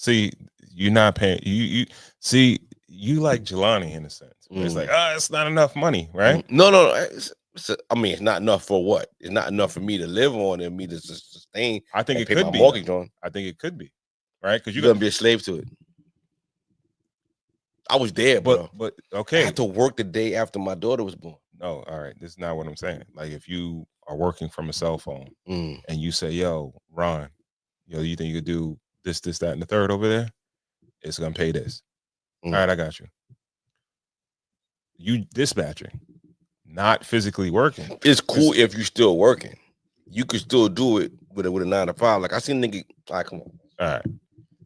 See, you're not paying. You see, you like Jelani in a sense. It's like, it's not enough money, right? No. I mean, it's not enough for what? It's not enough for me to live on and me to sustain. I think and it pay could my be. mortgage on. I think it could be, right? Because you're gonna be a slave to it. I was there, bro. But I okay, had to work the day after my daughter was born. no, all right. This is not what I'm saying. Like if you are working from a cell phone and you say, "Yo, Ron, you think you could do this, that, and the third over there? It's gonna pay this." All right, I got you. You dispatching, not physically working. It's cool if you're still working. You could still do it with a 9 to 5. Like I seen nigga, like come on. All right.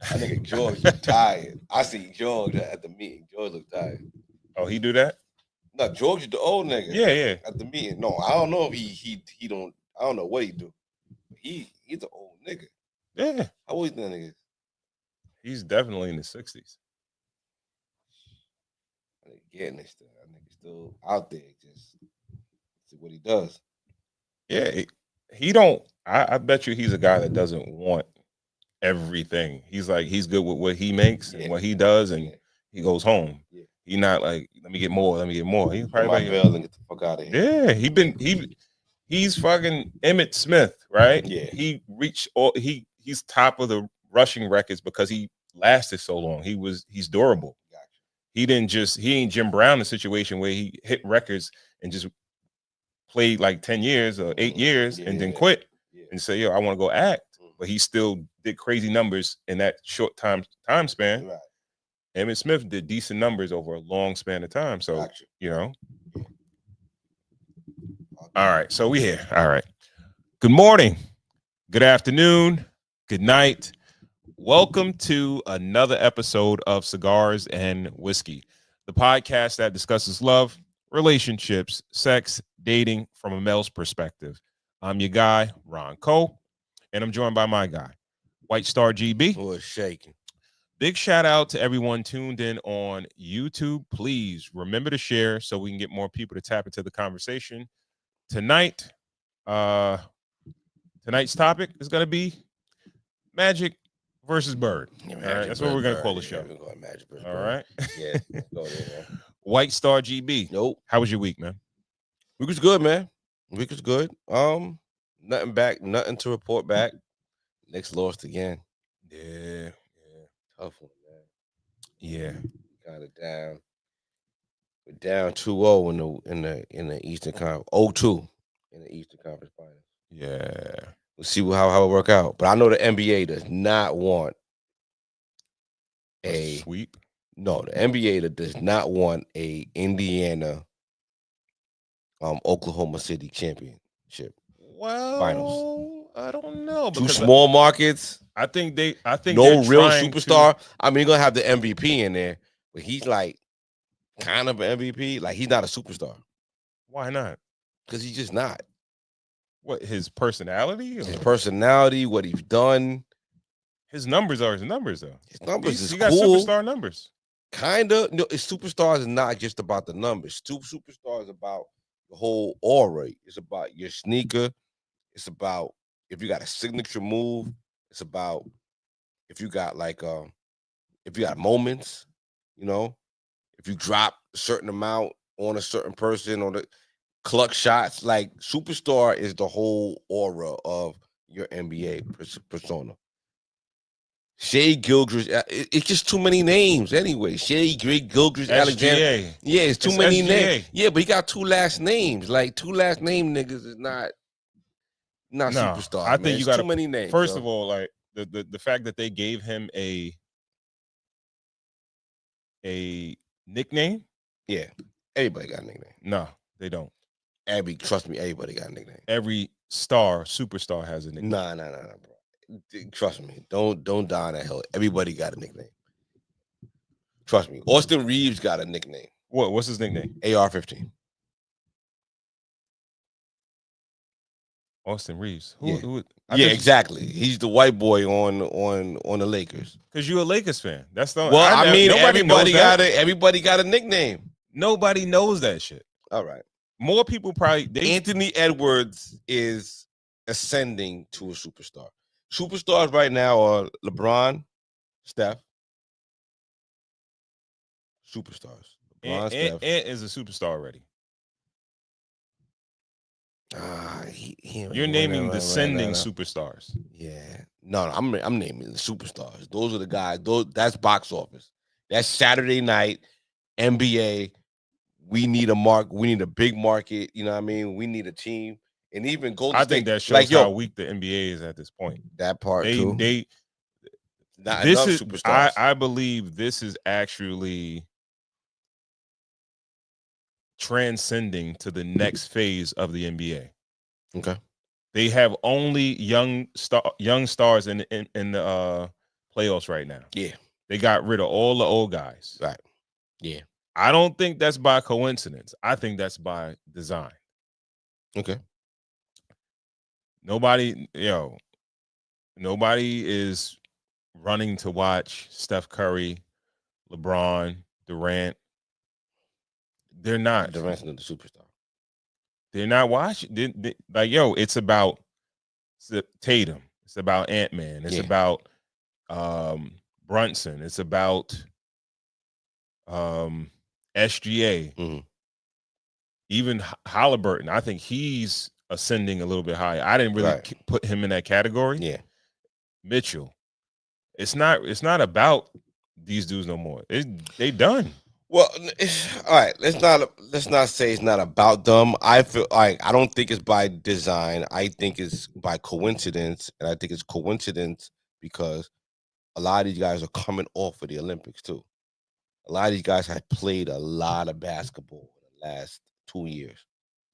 I nigga George look tired. I see George at the meeting. George look tired. Oh, he do that? No, George is the old nigga. Yeah. At the meeting. No, I don't know if he don't. I don't know what he do. He's an old nigga. Yeah. How old is that nigga? He's definitely in his 60s. Getting this stuff. That nigga still out there. Just see what he does. Yeah, he don't. I bet you he's a guy that doesn't want everything. He's like he's good with what he makes and what he does, and he goes home. Yeah. He not like let me get more. He's probably like, and get the fuck out of Yeah, here. he's fucking Emmett Smith, right? Yeah, he reached all. He's top of the rushing records because he lasted so long. He's durable. Gotcha. He ain't Jim Brown in a situation where he hit records and just played like 10 years or 8 years and then quit and say, yo, I want to go act. But he still did crazy numbers in that short time span. Right. Emmett Smith did decent numbers over a long span of time. So, All right. So we here. All right. Good morning. Good afternoon. Good night. Welcome to another episode of Cigars and Whiskey, the podcast that discusses love, relationships, sex, dating from a male's perspective. I'm your guy, Ron Cole, and I'm joined by my guy, White Star GB. Boy, shaking. Big shout out to everyone tuned in on YouTube. Please remember to share so we can get more people to tap into the conversation. Tonight's topic is going to be Magic versus Bird. All right, that's what we're going to call the show. All right. Yeah. Go there, White Star GB. Nope. How was your week, man? Week was good, man. Week was good. Nothing to report back. Knicks lost again. Yeah. Tough one, man. Yeah. Got it down. We're down 2-0 in the Eastern Conference. 0-2 in the Eastern Conference Finals. Yeah. We'll see how it work out. But I know the NBA does not want a sweep. No, the NBA does not want a Indiana Oklahoma City championship. Well, finals. I don't know. Two small markets. I think no real superstar. I mean, you're gonna have the MVP in there, but he's like kind of an MVP. Like he's not a superstar. Why not? Because he's just not. What, his personality? His personality, what he's done. His numbers are his numbers, though. His numbers is he cool. He got superstar numbers. Kind of. No, superstars is not just about the numbers. Superstars is about the whole aura. It's about your sneaker. It's about if you got a signature move. It's about if you got if you got moments, if you drop a certain amount on a certain person or the clutch shots. Like superstar is the whole aura of your NBA persona. Shea Gilgeous, it's just too many names anyway. Shea Gilgeous, Alexander. Yeah, it's too many names. Yeah, but he got two last names. Like two last name niggas is not superstars. I think you got too many names. First of all, like the fact that they gave him a nickname. Yeah, everybody got a nickname. No, they don't. Trust me, everybody got a nickname. Every superstar has a nickname. Nah, bro. Trust me, don't die on that hill. Everybody got a nickname. Trust me. Austin Reeves got a nickname. What's his nickname? AR-15. Austin Reeves. Exactly. He's the white boy on the Lakers. Because you're a Lakers fan. That's the everybody got a nickname. Nobody knows that shit. All right. More people probably Anthony Edwards is ascending to a superstar. Superstars right now are LeBron, Steph. Superstars. LeBron, Ant Steph. is a superstar already. He You're naming right, descending right. superstars. Yeah. No, I'm naming the superstars. Those are the guys. That's box office. That's Saturday night, NBA. We need a big market. You know what I mean? We need a team. And even Golden I State. think that shows like, how weak the NBA is at this point. That part too. Not This enough is superstars. I believe this is actually transcending to the next phase of the NBA. Okay. They have only young stars in the playoffs right now. Yeah. They got rid of all the old guys. Right. Yeah. I don't think that's by coincidence. I think that's by design. Okay. Nobody is running to watch Steph Curry, LeBron, Durant. They're not. Durant's not the superstar. They're not watching. It's about Tatum. It's about Ant-Man. It's about Brunson. It's about SGA. Mm-hmm. Even Halliburton. I think he's ascending a little bit higher. I didn't really put him in that category. Yeah. Mitchell. It's not about these dudes no more. They done. Well, all right. Let's not say it's not about them. I feel like I don't think it's by design. I think it's by coincidence, and I think it's coincidence because a lot of these guys are coming off of the Olympics too. A lot of these guys have played a lot of basketball in the last 2 years.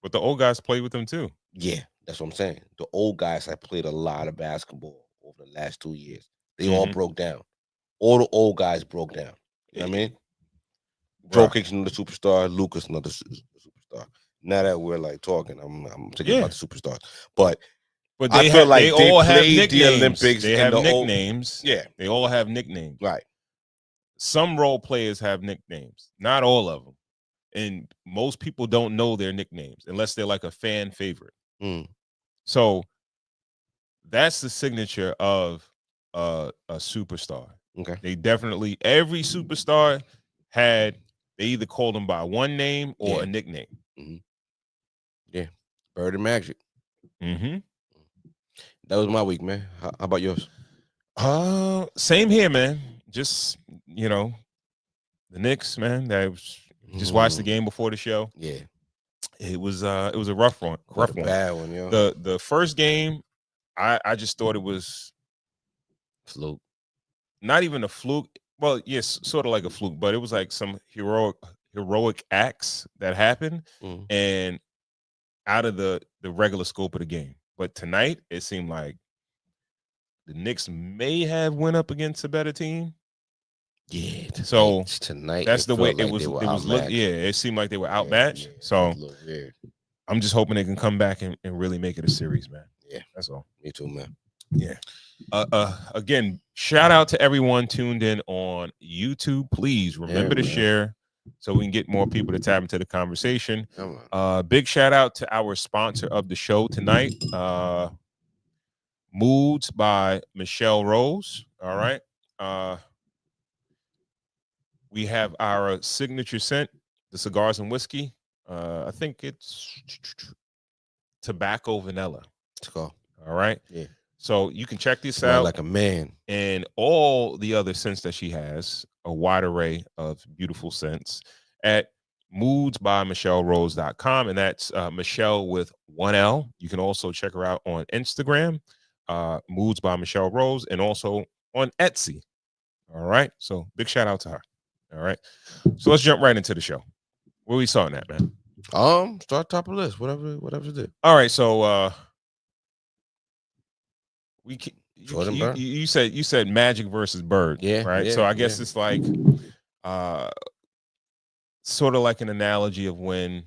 But the old guys played with them too. Yeah, that's what I'm saying. The old guys have played a lot of basketball over the last 2 years. They all broke down. All the old guys broke down. You know what I mean? Jokic's another superstar. Luka's another superstar. Now that we're like talking, I'm thinking about the superstars. But I feel like they all have nicknames. The Olympics. They have nicknames. Yeah, they all have nicknames. Right. Some role players have nicknames. Not all of them, and most people don't know their nicknames unless they're like a fan favorite. So that's the signature of a superstar. Okay. They definitely every superstar had. They either called them by one name or a nickname. Mm-hmm. Yeah, Bird and Magic. Mm-hmm. That was my week, man. How about yours? Same here, man. Just the Knicks, man. Just watched the game before the show. Yeah, it was a rough one. Bad one, yo. The first game, I just thought it was fluke. Not even a fluke. Well, yes, sort of like a fluke, but it was like some heroic acts that happened, and out of the regular scope of the game. But tonight, it seemed like the Knicks may have went up against a better team. Yeah. So tonight, that's the way it was. It was look. Yeah, it seemed like they were outmatched. So I'm just hoping they can come back and really make it a series, man. Yeah, that's all. Me too, man. Yeah. Again, shout out to everyone tuned in on YouTube. Please remember to share so we can get more people to tap into the conversation. Big shout out to our sponsor of the show tonight, Moods by Michelle Rose. All right. We have our signature scent, the Cigars and Whiskey. I think it's tobacco vanilla. Let's go. All right. Yeah. So you can check this out. Like a man. And all the other scents that she has, a wide array of beautiful scents at moodsbymichellerose.com. And that's Michelle with 1L. You can also check her out on Instagram, Moods by Michelle Rose, and also on Etsy. All right. So big shout out to her. All right. So let's jump right into the show. Where we starting at, man? Start top of the list, whatever it is. All right. So you said Magic versus Bird, right? So I guess it's like sort of like an analogy of when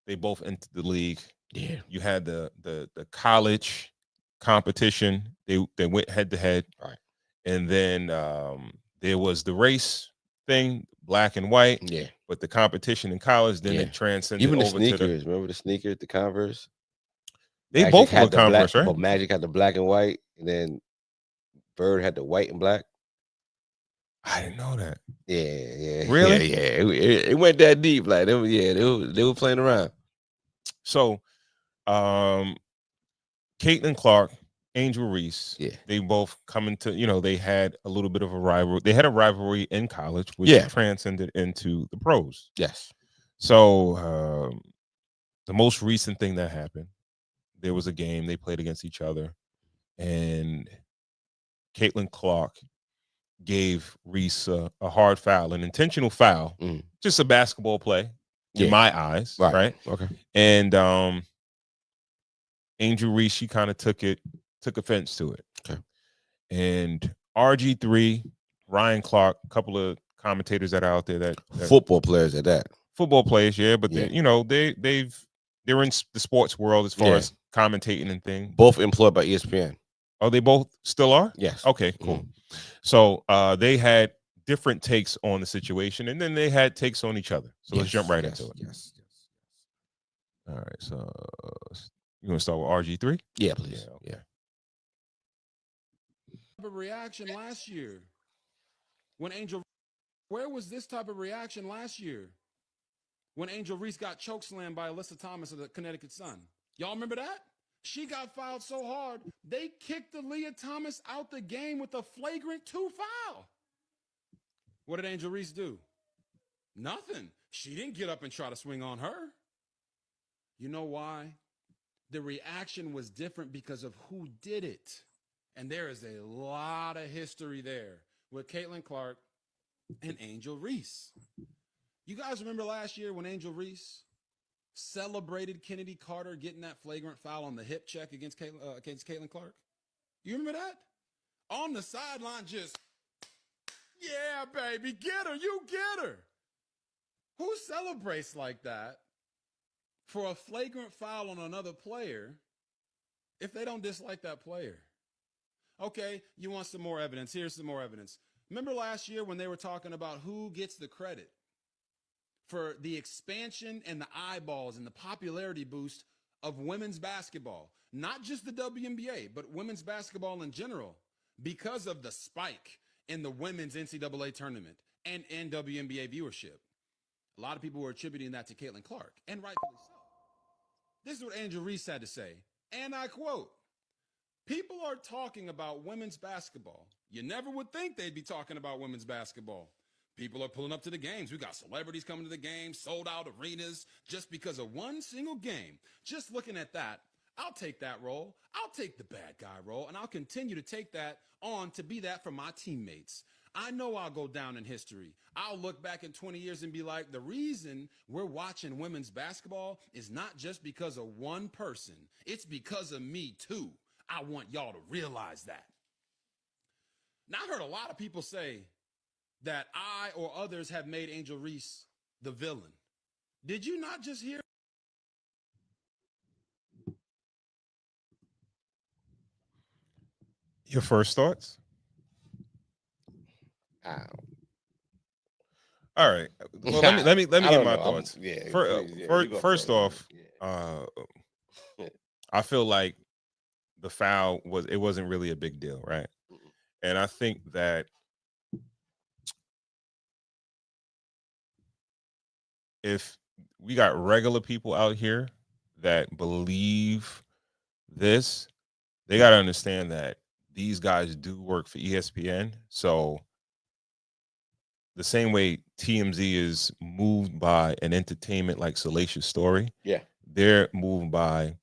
they both entered the league. Yeah, you had the college competition. They went head to head, right? And then there was the race thing, black and white. Yeah, but the competition in college then it transcended even the over sneakers. Remember the sneakers, the Converse. They Magic both were Converse, right? But Magic had the black and white, and then Bird had the white and black. I didn't know that. Yeah. Really? Yeah. It went that deep. Like they were playing around. So, Caitlin Clark, Angel Reese, Yeah. they both come into, they had a little bit of a rivalry. They had a rivalry in college, which Yeah. transcended into the pros. Yes. So, the most recent thing that happened, there was a game they played against each other, and Caitlin Clark gave Reese a hard foul, an intentional foul, just a basketball play in my eyes, right? Okay. And Angel Reese, she kind of took offense to it. Okay. And RG3, Ryan Clark, a couple of commentators that are out there that football players at that. Football players, yeah, but they're in the sports world as far as commentating and things. Both employed by ESPN. Oh, they both still are? Yes. Okay, cool. So they had different takes on the situation, and then they had takes on each other. So let's jump right into it. Yes. All right. So you want to start with RG3? Yeah, please. Yeah. Reaction last year when Angel. Where was this type of reaction last year when Angel Reese got chokeslammed by Alyssa Thomas of the Connecticut Sun? Y'all remember that? She got fouled so hard, they kicked Aaliyah Thomas out the game with a flagrant 2 foul. What did Angel Reese do? Nothing. She didn't get up and try to swing on her. You know why? The reaction was different because of who did it. And there is a lot of history there with Caitlin Clark and Angel Reese. You guys remember last year when Angel Reese celebrated Kennedy Carter getting that flagrant foul on the hip check against Caitlin Clark? You remember that? On the sideline, just, yeah, baby, get her, you get her. Who celebrates like that for a flagrant foul on another player if they don't dislike that player? Okay, you want some more evidence? Here's some more evidence. Remember last year when they were talking about who gets the credit for the expansion and the eyeballs and the popularity boost of women's basketball? Not just the WNBA, but women's basketball in general, because of the spike in the women's NCAA tournament and WNBA viewership. A lot of people were attributing that to Caitlin Clark, and rightfully so. This is what Angel Reese had to say, and I quote, "People are talking about women's basketball. You never would think they'd be talking about women's basketball. People are pulling up to the games. We got celebrities coming to the games, sold out arenas, just because of one single game. Just looking at that, I'll take that role. I'll take the bad guy role, and I'll continue to take that on to be that for my teammates. I know I'll go down in history. I'll look back in 20 years and be like, the reason we're watching women's basketball is not just because of one person. It's because of me, too. I want y'all to realize that." Now, I heard a lot of people say that I or others have made Angel Reese the villain. Did you not just hear? Your first thoughts? All right. Well, let me get my thoughts. First off, I feel like the foul wasn't really a big deal, right? And I think that if we got regular people out here that believe this, they got to understand that these guys do work for ESPN. So the same way TMZ is moved by an entertainment like Salacious Story, they're moved by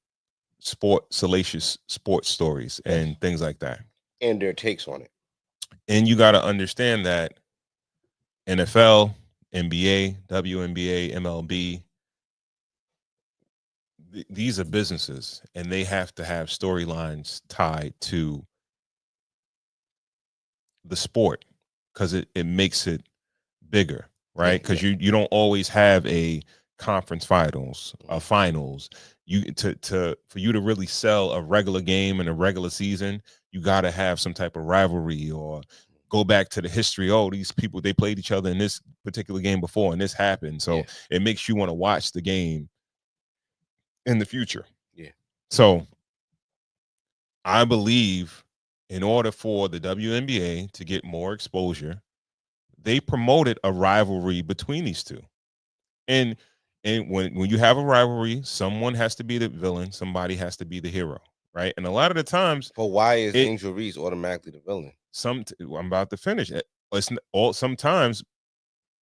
salacious sports stories and things like that, and their takes on it. And you got to understand that NFL, NBA, WNBA, MLB, these are businesses, and they have to have storylines tied to the sport because it makes it bigger, right? Because you don't always have a conference finals, finals. For you to really sell a regular game in a regular season, you got to have some type of rivalry or go back to the history. Oh, these people, they played each other in this particular game before and this happened. So it makes you want to watch the game in the future. So I believe in order for the WNBA to get more exposure, they promoted a rivalry between these two. And when you have a rivalry, someone has to be the villain, somebody has to be the hero, right? And a lot of the times, But why is Angel Reese automatically the villain? I'm about to finish it. Sometimes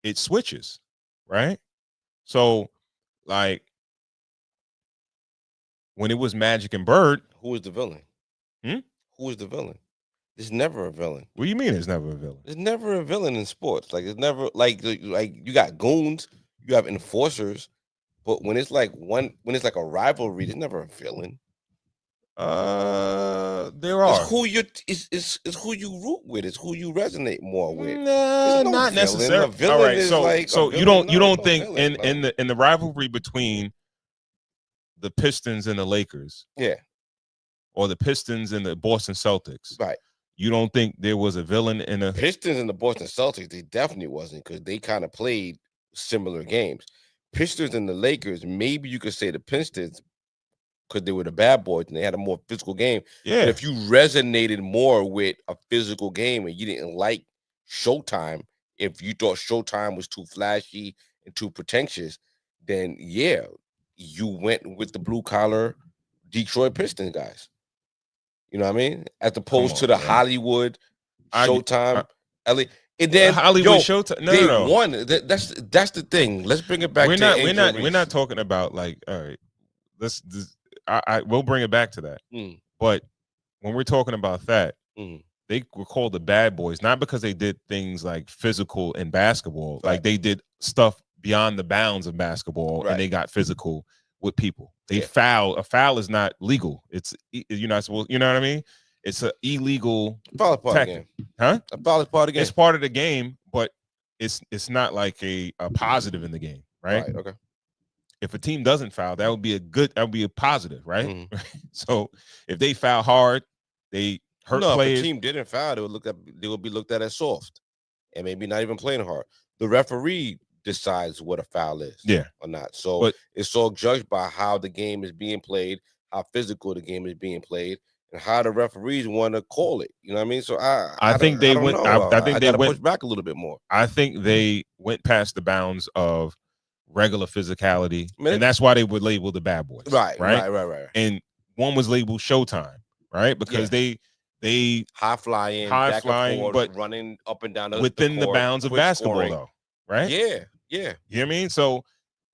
it switches, right? So, like when it was Magic and Bird, who is the villain? Hmm? Who is the villain? There's never a villain. What do you mean? There's never a villain? There's never a villain in sports. Like it's never like you got goons, you have enforcers, but when it's like a rivalry, there's never a villain. There are. It's who you it's who you root with. It's who you resonate more with. Nah, no not villain. necessarily. A villain all right, is so like so a you villain. don't No think villain, in the rivalry between the Pistons and the Lakers, yeah, or the Pistons and the Boston Celtics, right? You don't think there was a villain in a Pistons and the Boston Celtics? They definitely wasn't, because they kind of played similar games. Pistons and the Lakers, maybe you could say the Pistons, because they were the bad boys and they had a more physical game. Yeah. But if you resonated more with a physical game and you didn't like Showtime, if you thought Showtime was too flashy and too pretentious, then yeah, you went with the blue collar Detroit Pistons guys. You know what I mean? As opposed to the Hollywood Showtime, LA. And then Hollywood Showtime. They No. won. That's the thing. Let's bring it back. We're not talking about like, all right. We'll bring it back to that. But when we're talking about that, they were called the bad boys, not because they did things like physical in basketball. Right. Like they did stuff beyond the bounds of basketball, right, and they got physical with people. They foul. A foul is not legal. You're not supposed. You know what I mean? It's an illegal part of the game. Huh? A part of the game. It's part of the game, but it's not like a positive in the game, right? Okay. If a team doesn't foul, that would be a positive, right? So if they foul hard, they hurt players. If a team didn't foul, they would be looked at as soft, and maybe not even playing hard. The referee decides what a foul is, or not. So it's all judged by how the game is being played, how physical the game is being played, and how the referees want to call it. You know what I mean? So I think they went. I think they went push back a little bit more. I think they went past the bounds of regular physicality, and that's why they were labeled the bad boys. Right. And one was labeled Showtime, right? Because they high flying, but running up and down within the bounds of basketball, scoring, though, right? Yeah. You know what I mean? So,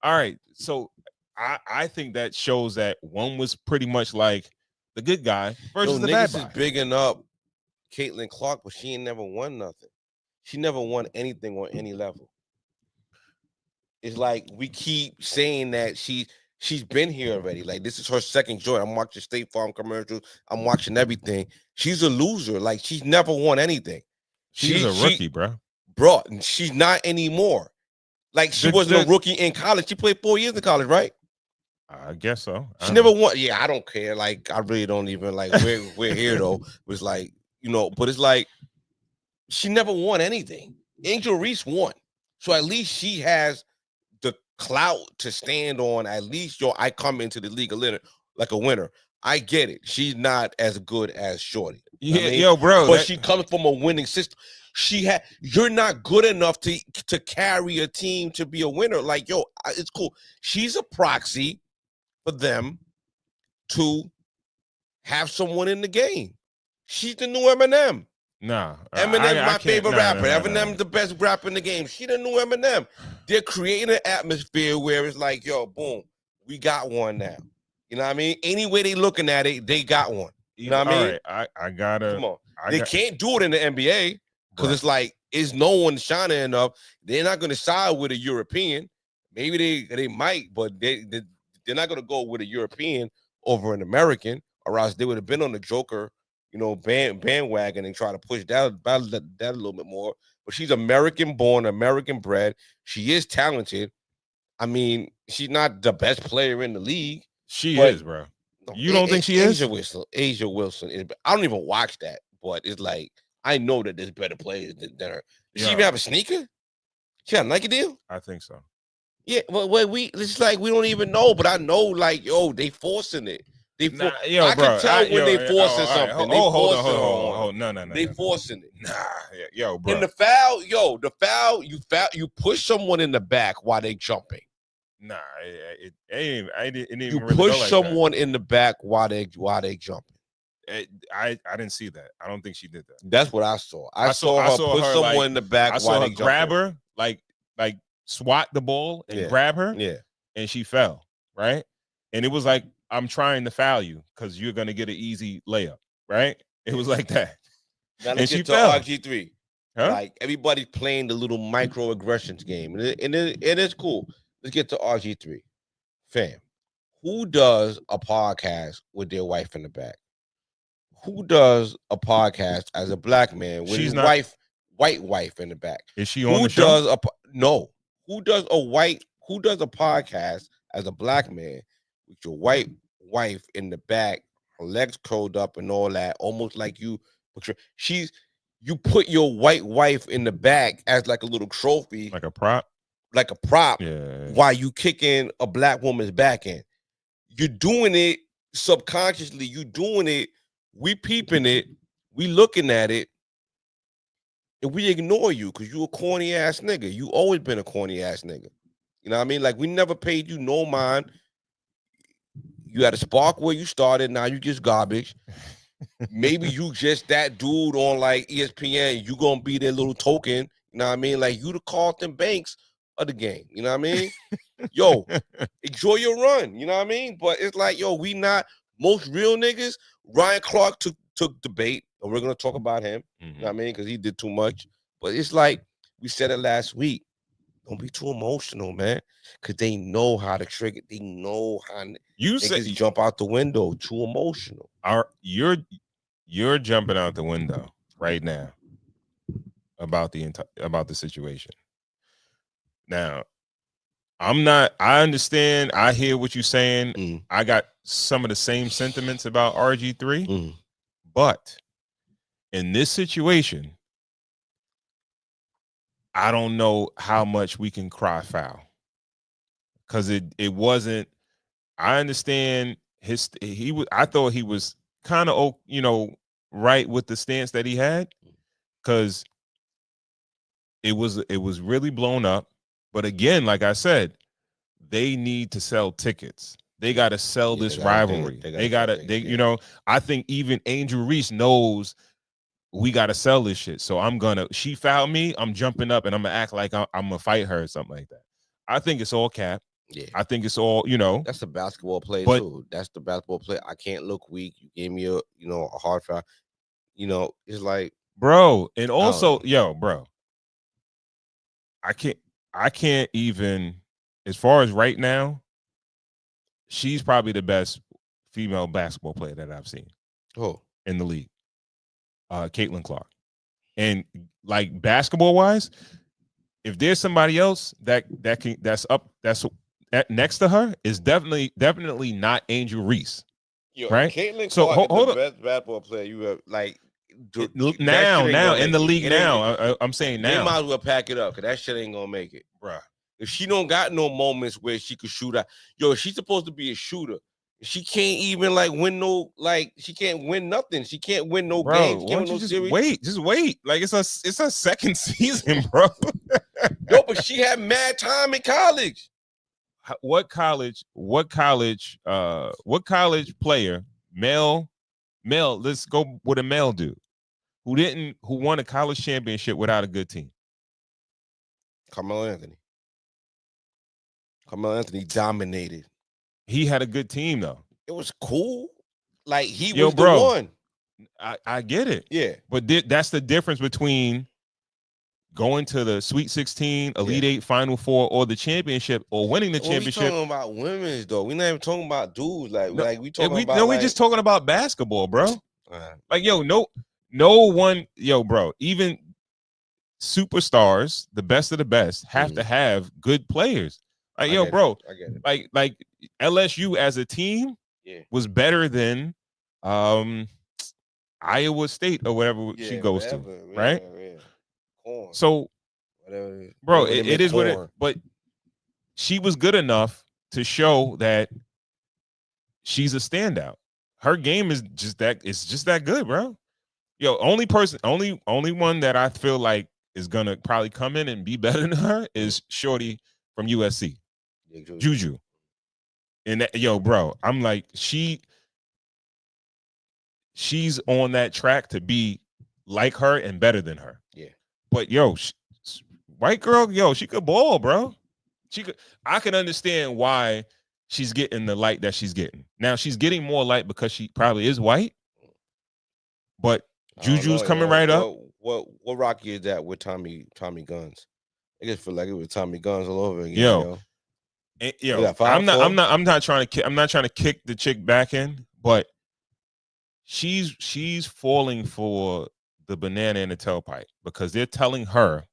all right. So I think that shows that one was pretty much like the good guy versus the bad guy. Is bigging up Caitlin Clark, but she ain't never won nothing. She never won anything on any level. It's like we keep saying that she's been here already. Like this is her second joint. I'm watching State Farm commercials. I'm watching everything. She's a loser. Like she's never won anything. She's a rookie, bro. Bro, she's not anymore. Like she wasn't a rookie in college. She played 4 years in college, right? I guess so. She never won. Yeah, I don't care. Like I really don't even like. We're here though. It's like, you know, but it's like she never won anything. Angel Reese won, so at least she has the clout to stand on. At least I come into the league like a winner. I get it. She's not as good as Shorty. Bro. But she comes from a winning system. You're not good enough to carry a team to be a winner. Like, it's cool. She's a proxy for them to have someone in the game. She's the new Eminem. Nah, Eminem's my favorite rapper. Eminem's the best rapper in the game. She the new Eminem. They're creating an atmosphere where it's like, boom, we got one now. You know what I mean? Any way they looking at it, they got one. You know what I mean? Right. I gotta. Come on. They can't do it in the NBA because it's like, is no one shining enough? They're not going to side with a European. Maybe they might, but they're not going to go with a European over an American, or else they would have been on the Joker, bandwagon and try to push that a little bit more. But she's American born, American bred. She is talented. I mean, she's not the best player in the league. She is, bro. You don't think she is? Asia Wilson is. I don't even watch that, but it's like I know that there's better players than her. Does she even have a sneaker? She got a Nike deal? I think so. Yeah, well, it's like we don't even know, but I know, like, they forcing it. They Nah, I bro, can tell when they forcing all right, something. hold on. no, They forcing it. nah, bro. In the foul, you push someone in the back while they jumping. Nah, it didn't You even really push go like someone in the back while they jumping. that. I didn't see that. I don't think she did that. That's what I saw. I saw her push someone like, in the back I while saw her they grab jumping. her, like swat the ball and Yeah. grab her, Yeah. and she fell, right? And it was like, I'm trying to foul you because you're gonna get an easy layup, right? It was like that. Now And let's she get to fell. RG3. Huh? Like everybody's playing the little microaggressions game, and it is cool. Let's get to RG3. Fam, who does a podcast with their wife in the back? Who does a podcast as a black man with She's his not- white wife in the back? Is she on Who the show? does no? Who does a podcast as a black man with your white wife in the back, her legs curled up and all that, almost like you put your white wife in the back as like a little trophy, Like a prop? Yeah. While you kicking a black woman's back in. You're doing it subconsciously. You doing it. We peeping it. We looking at it. And we ignore you because you a corny ass nigga. You always been a corny ass nigga. You know what I mean? Like we never paid you no mind. You had a spark where you started. Now you just garbage. Maybe you just that dude on like ESPN. You gonna be their little token. You know what I mean? Like you the Carlton Banks of the game. You know what I mean? Yo, enjoy your run. You know what I mean? But it's like, yo, we not most real niggas. Ryan Clark took debate, and we're gonna talk about him. You know what I mean? Because he did too much. But it's like we said it last week. Don't be too emotional, man. Because they know how to trigger. They know how You niggas said jump out the window. Too emotional. You're jumping out the window right now about the situation. Now, I understand. I hear what you're saying. I got some of the same sentiments about RG3, but in this situation, I don't know how much we can cry foul because it wasn't. I understand I thought he was kind of right with the stance that he had because it was really blown up. But again, like I said, they need to sell tickets. They got to sell this rivalry. I think even Angel Reese knows we got to sell this shit. So she fouled me. I'm jumping up and I'm going to act like I'm going to fight her or something like that. I think it's all cap. Yeah. I think it's all, That's a basketball play too. That's the basketball play. I can't look weak. You gave me a hard foul. It's like, bro. And also, bro, I can't even, as far as right now, she's probably the best female basketball player that I've seen in the league. Caitlin Clark. And like basketball wise, if there's somebody else that's next to her, is definitely not Angel Reese. Right? Caitlin so Clark hold is the best basketball player you have now in the league now. I'm saying now. They might as well pack it up because that shit ain't gonna make it, bruh. If she don't got no moments where she could shoot out, she's supposed to be a shooter. She can't even she can't win nothing. She can't win no games. Can't win no series. Just wait. Like it's a second season, bro. But she had mad time in college. What college player, male, let's go with a male dude who won a college championship without a good team? Carmelo Anthony. Carmelo Anthony dominated. He had a good team though. It was cool. Like he was the one. I get it. Yeah. But that's the difference between going to the Sweet 16, Elite 8, Final 4, or the championship, or winning the championship. We talking about women's though. We're not even talking about dudes. Like we talking about. No, we just talking about basketball, bro. Like no one, bro. Even superstars, the best of the best, have to have good players. Like bro. I get it. Like LSU as a team was better than Iowa State or whatever she goes to, right? Corn. So, whatever. Bro, it is what it. But she was good enough to show that she's a standout. her game is just that. It's just that good, bro. Yo, only one that I feel like is gonna probably come in and be better than her is Shorty from USC, Juju. And that, yo, bro, I'm like she's on that track to be like her and better than her. Yeah. But yo, white girl, yo, she could ball, bro. She could. I can understand why she's getting the light that she's getting. Now she's getting more light because she probably is white. But Juju's coming right up. What Rocky is that with Tommy Guns? I just feel like it was Tommy Guns all over again. Yo, I'm not trying to kick the chick back in, but she's falling for the banana in the tailpipe because they're telling her,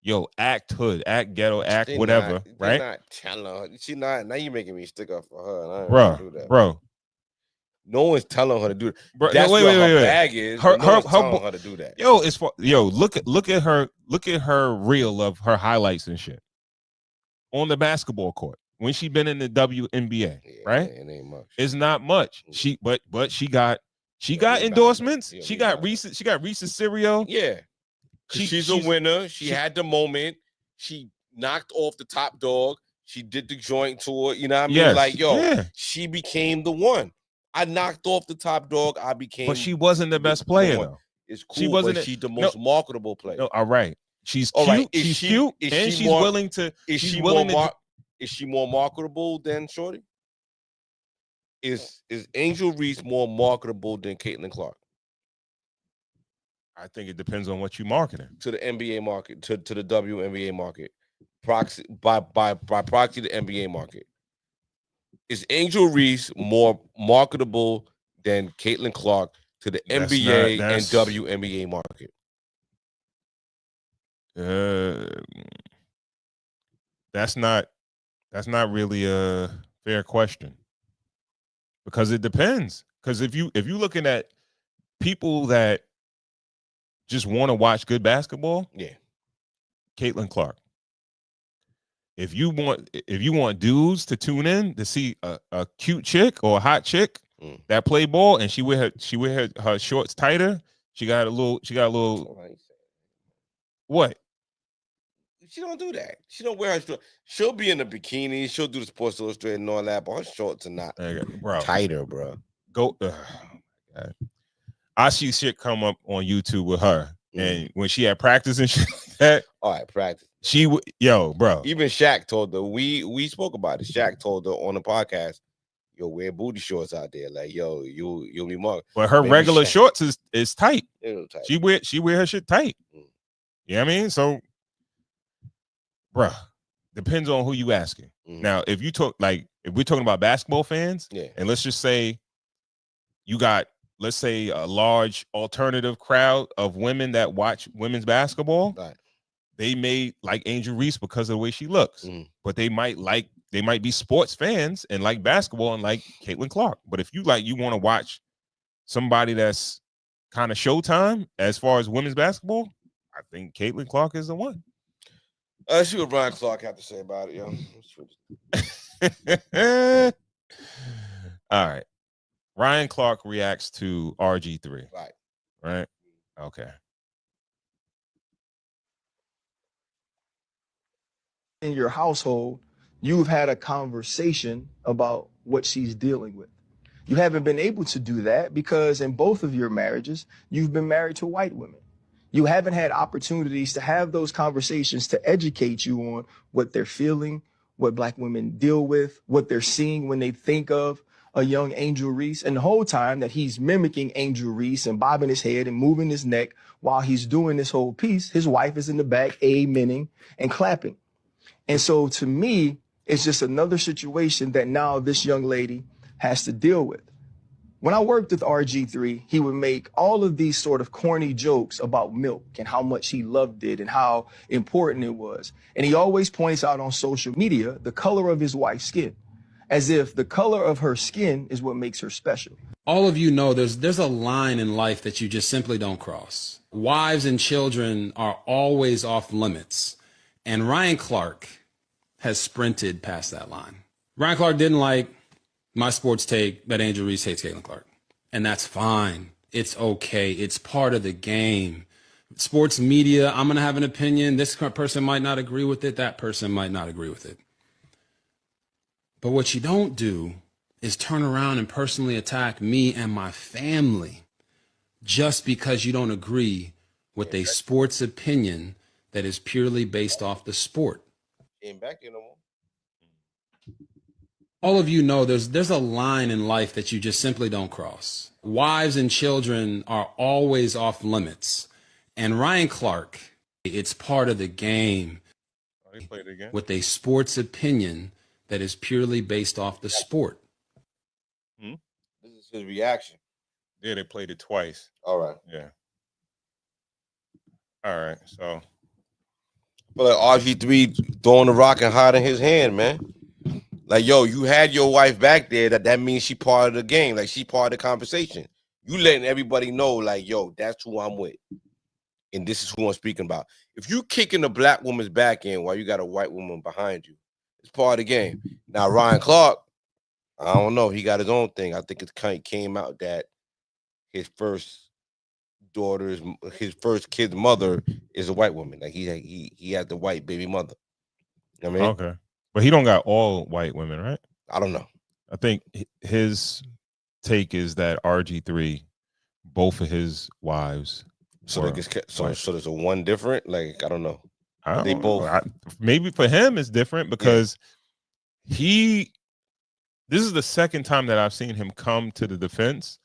yo, act hood, act ghetto, act whatever, right? Not telling her. She not. Now you making me stick up for her. And I bro, do that. Bro. No one's telling her to do it. Bro, that's wait, where her wait. bag is. No one's telling her to do that. Look at her reel of her highlights and shit on the basketball court when she been in the WNBA, right? It ain't much. It's not much. She got endorsements. She got Reese's cereal. Yeah, she's a winner. She had the moment. She knocked off the top dog. She did the joint tour. You know what I mean? Yes, like, she became the one. I knocked off the top dog. I became. But she wasn't the best player though. It's cool. She's the most marketable player. No, all right. She's cute. Right. She's cute, and she's willing to. Is she more marketable than Shorty? Is Angel Reese more marketable than Caitlin Clark? I think it depends on what you marketing to the NBA market, to the WNBA market, proxy by proxy the NBA market. Is Angel Reese more marketable than Caitlin Clark to the NBA and WNBA market? That's not really a fair question because it depends. Because if you looking at people that just want to watch good basketball, Caitlin Clark. If you want dudes to tune in to see a cute chick or a hot chick that play ball and she wear her shorts tighter, she got a little what? She don't do that. She don't wear her shorts. She'll be in a bikini. She'll do the Sports Illustrated and all that, but her shorts are not tighter, bro. I see shit come up on YouTube with her, and when she had practice and shit like that. All right, practice. Bro. Even Shaq told her. We spoke about it. Shaq told her on the podcast, "Yo, wear booty shorts out there. Like, yo, you'll be marked." But her regular shorts is tight. Tight. She wear her shit tight. You know what I mean? So. Bruh, depends on who you asking. Now, if we're talking about basketball fans, and let's just say you got, let's say, a large alternative crowd of women that watch women's basketball, they may like Angel Reese because of the way she looks, but they might be sports fans and like basketball and like Caitlin Clark. But if you want to watch somebody that's kind of Showtime as far as women's basketball, I think Caitlin Clark is the one. See what Ryan Clark have to say about it, yo. All right. Ryan Clark reacts to RG3. Right? Okay. In your household, you've had a conversation about what she's dealing with. You haven't been able to do that because in both of your marriages, you've been married to white women. You haven't had opportunities to have those conversations to educate you on what they're feeling, what Black women deal with, what they're seeing when they think of a young Angel Reese. And the whole time that he's mimicking Angel Reese and bobbing his head and moving his neck while he's doing this whole piece, his wife is in the back amening and clapping. And so to me, it's just another situation that now this young lady has to deal with. When I worked with RG3, he would make all of these sort of corny jokes about milk and how much he loved it and how important it was. And he always points out on social media the color of his wife's skin, as if the color of her skin is what makes her special. All of you know there's a line in life that you just simply don't cross. Wives and children are always off limits. And Ryan Clark has sprinted past that line. Ryan Clark didn't like my sports take that Angel Reese hates Caitlin Clark. And that's fine. It's okay. It's part of the game. Sports media, I'm going to have an opinion. This person might not agree with it. That person might not agree with it. But what you don't do is turn around and personally attack me and my family just because you don't agree with a sports opinion that is purely based off the sport. Ain't back there no more. All of you know there's a line in life that you just simply don't cross. Wives and children are always off limits. And Ryan Clark, it's part of the game They played it again. with a sports opinion that is purely based off the sport. This is his reaction. Yeah, they played it twice. All right. Yeah. All right. So But like RG3 throwing the rock and hiding his hand, man. Like, yo, you had your wife back there. That means she part of the game. Like, she part of the conversation. You letting everybody know, like, yo, that's who I'm with. And this is who I'm speaking about. If you kicking a black woman's back end while you got a white woman behind you, it's part of the game. Now, Ryan Clark, I don't know. He got his own thing. I think it kind of came out that his first kid's mother is a white woman. Like he had the white baby mother. You know what I mean? okay, but he don't got all white women, right? I don't know. I think his take is that RG3, both of his wives. So they get so there's a one different. Like I don't know. They both maybe for him it's different because this is the second time that I've seen him come to the defense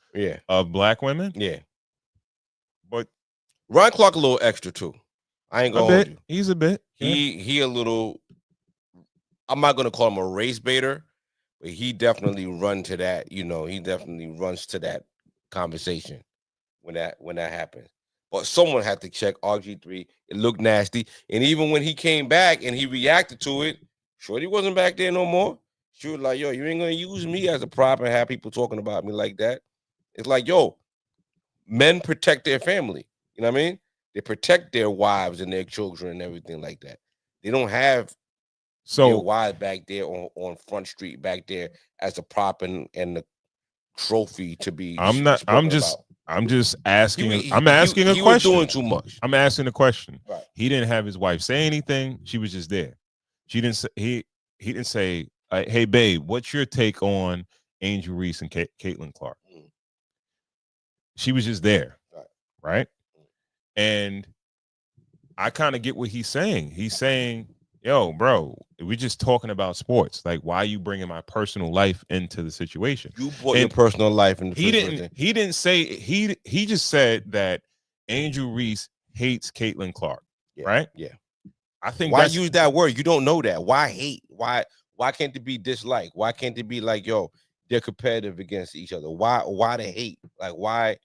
of black women. Yeah. But Ryan Clark a little extra too. I ain't gonna hold you. He's a bit. He a little. I'm not gonna call him a race baiter, but he definitely run to that. You know, he definitely runs to that conversation when that happens. But someone had to check RG3. It looked nasty, and even when he came back and he reacted to it, Shorty wasn't back there no more. She was like, "Yo, you ain't gonna use me as a prop and have people talking about me like that." It's like, yo, men protect their family. You know what I mean? They protect their wives and their children and everything like that. They don't have their wives back there on Front Street back there as a prop and the trophy to be. I'm just asking. I'm asking a question. He was doing too much. I'm asking a question. Right. He didn't have his wife say anything. She was just there. She didn't say. He didn't say, "Hey, babe, what's your take on Angel Reese and Caitlin Clark?" She was just there, right? And I kind of get what he's saying. He's saying, "Yo, bro, we're just talking about sports. Like, why are you bringing my personal life into the situation? You brought your personal life into the situation." He didn't say. He just said that Angel Reese hates Caitlin Clark, right? Yeah. I think why use that word? You don't know that. Why hate? Why can't it be dislike? Why can't it be like, yo, they're competitive against each other? Why they hate? Like, why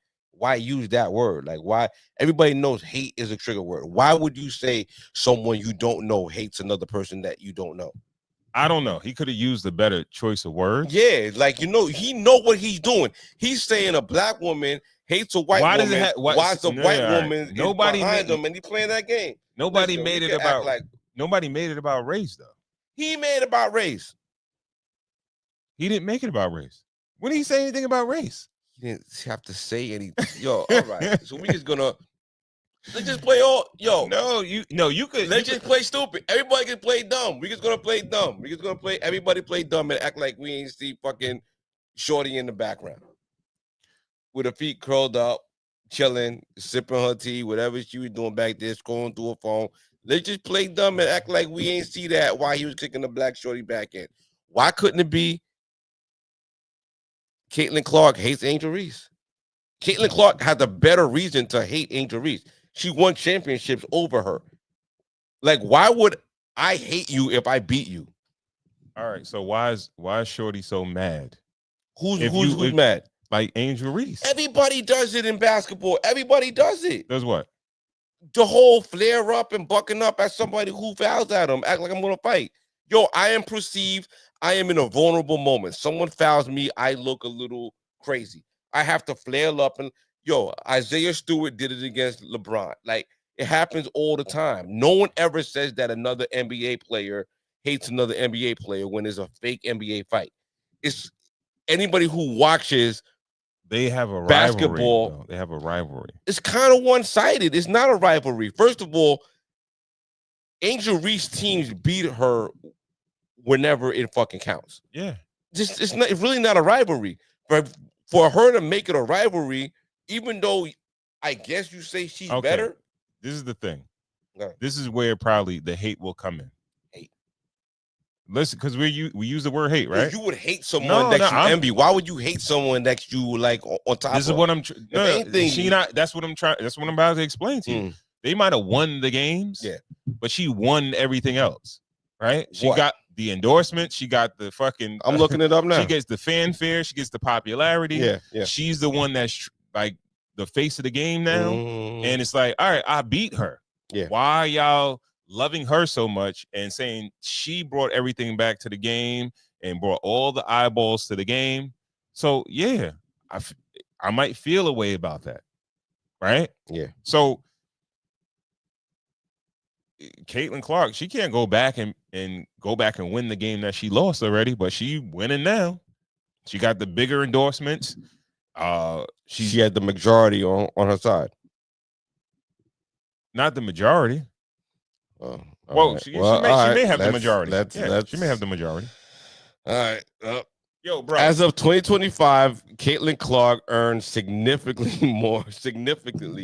use that word? Like, why? Everybody knows hate is a trigger word. Why would you say someone you don't know hates another person that you don't know? I don't know. He could have used a better choice of words. Yeah, like, you know, he know what he's doing. He's saying a black woman hates a white woman. Why is the white woman behind him and he playing that game? Nobody made it about race though. He made it about race. He didn't make it about race. When did he say anything about race? He didn't have to say anything. Yo, all right. So we just gonna let's just play all. Yo, you could. Let's just play stupid. Everybody can play dumb. We just gonna play dumb. We just gonna play. Everybody play dumb and act like we ain't see fucking Shorty in the background with her feet curled up, chilling, sipping her tea, whatever she was doing back there, scrolling through her phone. Let's just play dumb and act like we ain't see that while he was kicking the black Shorty back in. Why couldn't it be Caitlin Clark hates Angel Reese? Caitlin Clark has a better reason to hate Angel Reese. She won championships over her. Like, why would I hate you if I beat you? All right, so why is Shorty so mad? Who's mad? Like Angel Reese. Everybody does it in basketball. Everybody does it. Does what? The whole flare up and bucking up at somebody who fouls at him, act like I'm gonna fight. Yo, I am perceived. I am in a vulnerable moment. Someone fouls me, I look a little crazy. I have to flare up and Isaiah Stewart did it against LeBron. Like, it happens all the time. No one ever says that another NBA player hates another NBA player when there's a fake NBA fight. It's anybody who watches They have a rivalry. Basketball. Though. They have a rivalry. It's kind of one-sided. It's not a rivalry. First of all, Angel Reese teams beat her whenever it fucking counts. Yeah. It's really not a rivalry. But for her to make it a rivalry, even though I guess you say she's better. This is the thing. No. This is where probably the hate will come in. Hate. Listen, because we use the word hate, right? You would hate someone that you envy. Why would you hate someone that you like on top of? This is what I'm that's what I'm trying. That's what I'm about to explain to you. They might have won the games, but she won everything else, right? She got the endorsement. She got the fucking. I'm looking it up now. She gets the fanfare. She gets the popularity. Yeah. She's the one that's like the face of the game now, and it's like, all right, I beat her. Yeah. Why y'all loving her so much and saying she brought everything back to the game and brought all the eyeballs to the game? So yeah, I might feel a way about that, right? Yeah. So Caitlin Clark, she can't go back and go back and win the game that she lost already, but she winning now. She got the bigger endorsements. She had the majority on her side. Not the majority. She may have the majority. She may have the majority. All right. Yo, bro. As of 2025, Caitlin Clark earned significantly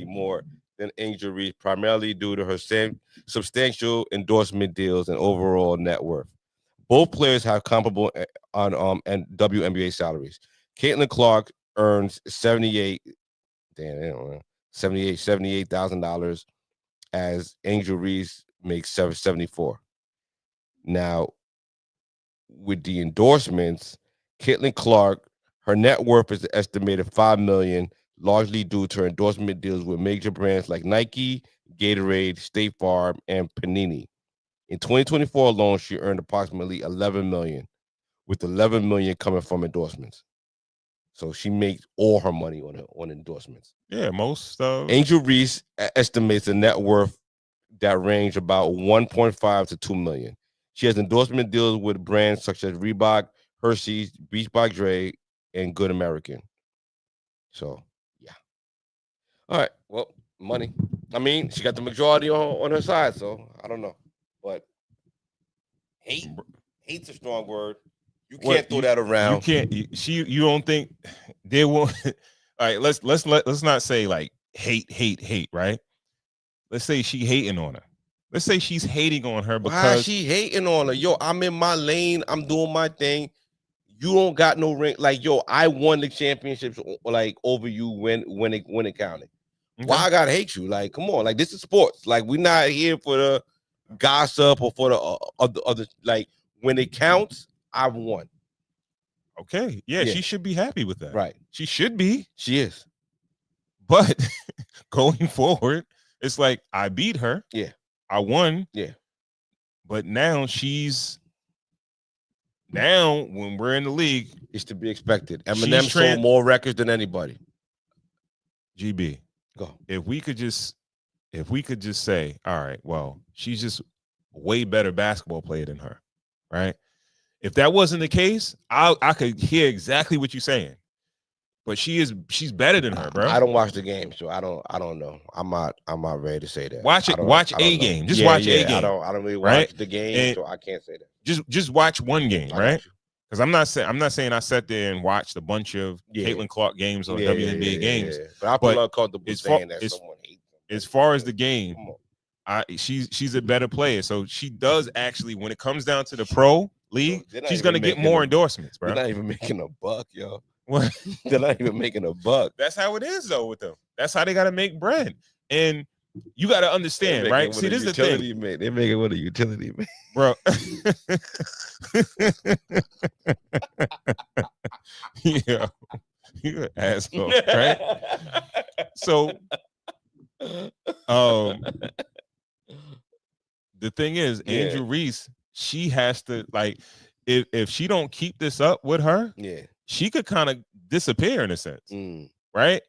more than Angel Reese, primarily due to her substantial endorsement deals and overall net worth. Both players have comparable on WNBA salaries. Caitlin Clark earns $78,000 as Angel Reese makes $74,000. Now, with the endorsements, Caitlin Clark, her net worth is estimated $5 million, largely due to her endorsement deals with major brands like Nike, Gatorade, State Farm, and Panini. In 2024 alone, she earned approximately $11 million, with $11 million coming from endorsements. So she makes all her money on endorsements. Yeah, most Angel Reese estimates a net worth that range about 1.5 to 2 million. She has endorsement deals with brands such as Reebok, Hershey's, Beats by Dre, and Good American. So, yeah. All right. Well, money. I mean, she got the majority on her side, so I don't know. But hate's a strong word. You can't throw that around. You can't. You don't think they won't? All right. Let's not say like hate. Right. Let's say she hating on her. Let's say she's hating on her because why she hating on her? Yo, I'm in my lane. I'm doing my thing. You don't got no ring. Like, yo, I won the championships like over you when it counted. Okay. Why I gotta hate you? Like, come on. Like, this is sports. Like, we're not here for the gossip or for the other. Like, when it counts, I've won. Okay. Yeah, she should be happy with that. Right. She should be. She is. But going forward, it's like I beat her. Yeah. I won. Yeah. But now when we're in the league, it's to be expected. Eminem sold more records than anybody. GB. Go. If we could just say, all right, well, she's just a way better basketball player than her, right? If that wasn't the case, I could hear exactly what you're saying. But she's better than her, bro. I don't watch the game, so I don't know. I'm not ready to say that. Watch a game. Just watch a game. I don't really watch the game, so I can't say that. Just watch one game, right? Because I'm not saying I sat there and watched a bunch of Caitlin Clark games or WNBA games. But I feel uncomfortable saying that someone hates them. As far as the game, she's a better player. So she does actually, when it comes down to the pro league, she's gonna get more endorsements, bro. They're not even making a buck, yo. What? They're not even making a buck. That's how it is though with them. That's how they gotta make bread. And you gotta understand, right? See, this is the thing. They make it with a utility, man. Bro. Yeah. You're an asshole, right? So the thing is, Angel Reese, she has to, like, if she don't keep this up with her, she could kind of disappear in a sense, right?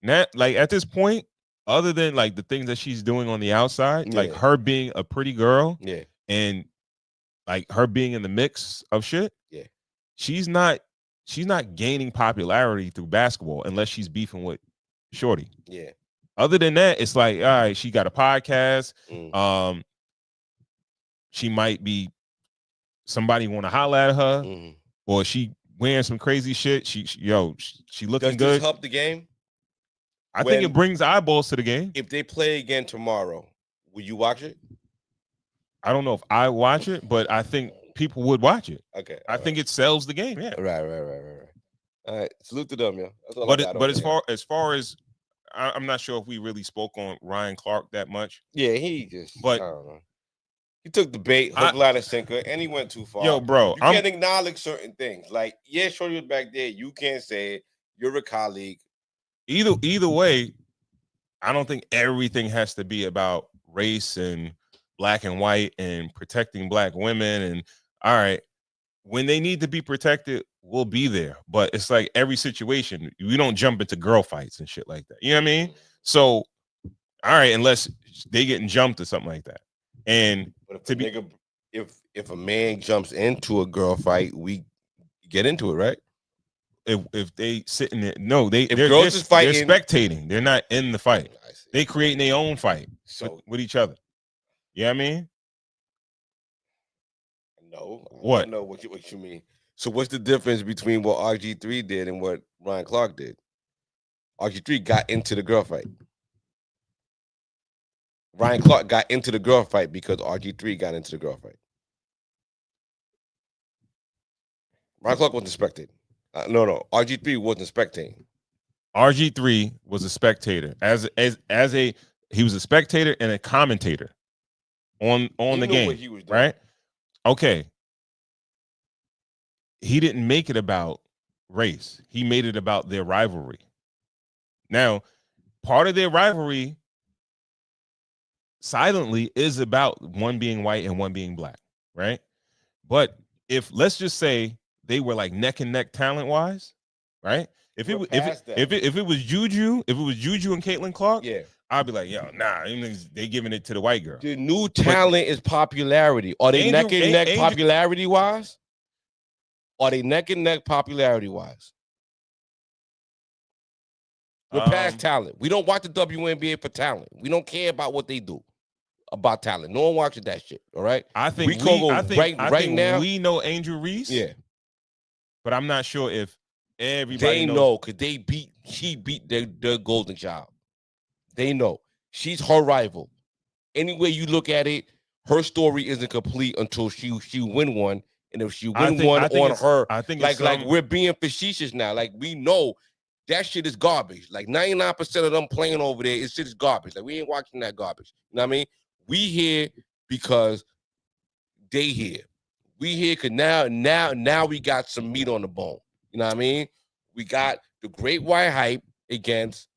Now, like at this point, other than like the things that she's doing on the outside, like her being a pretty girl, and like her being in the mix of shit, she's not she's not gaining popularity through basketball unless she's beefing with Shorty. Yeah. Other than that, it's like, all right, she got a podcast. Mm. She might be somebody want to holler at her, Mm. or she wearing some crazy shit. She looking Does good. this help the game? I think it brings eyeballs to the game. If they play again tomorrow, will you watch it? I don't know if I watch it, but I think people would watch it. Okay. I think it sells the game. Yeah. Right. All right. Salute to them, yo. That's all I But got but over as far as I'm not sure if we really spoke on Ryan Clark that much. yeah, he just. But I don't know. He took the bait, hook, line, and sinker, and he went too far. Yo, bro, you can't acknowledge certain things. Like, yeah, Shorty was back there. You can't say it. You're a colleague. Either way, I don't think everything has to be about race and black and white and protecting black women. And all right, when they need to be protected, we'll be there. But it's like every situation, we don't jump into girl fights and shit like that. You know what I mean? So, all right, unless they getting jumped or something like that. And but if a man jumps into a girl fight, we get into it, right? If they sitting there, no, they're fighting, they're spectating. They're not in the fight. They creating their own fight with each other. You know what I mean? No. What? I don't know what you mean. So what's the difference between what RG3 did and what Ryan Clark did? RG3 got into the girl fight. Ryan Clark got into the girl fight because RG3 got into the girl fight. Ryan Clark wasn't spectating. No. RG3 wasn't spectating. RG3 was a spectator. He was a spectator and a commentator on the game. What he was doing. Right? Okay. He didn't make it about race. He made it about their rivalry. Now, part of their rivalry silently is about one being white and one being black, right? But if let's just say they were like neck and neck talent wise, right? If it was Juju and Caitlin Clark, yeah, I'd be like, yo, nah, they giving it to the white girl. The new talent is popularity. Are they neck and neck popularity wise? Are they neck and neck popularity wise? We're past talent. We don't watch the WNBA for talent. We don't care about what they do about talent. No one watches that shit. All right. I think right now we know Angel Reese. Yeah, but I'm not sure if everybody knows because she beat their golden child. They know she's her rival. Any way you look at it, her story isn't complete until she win one. And if she win one on her, I think like we're being facetious now. Like we know that shit is garbage. Like 99% of them playing over there, it's shit is garbage. Like we ain't watching that garbage. You know what I mean? We here because they here. We here because now we got some meat on the bone. You know what I mean? We got the great white hype against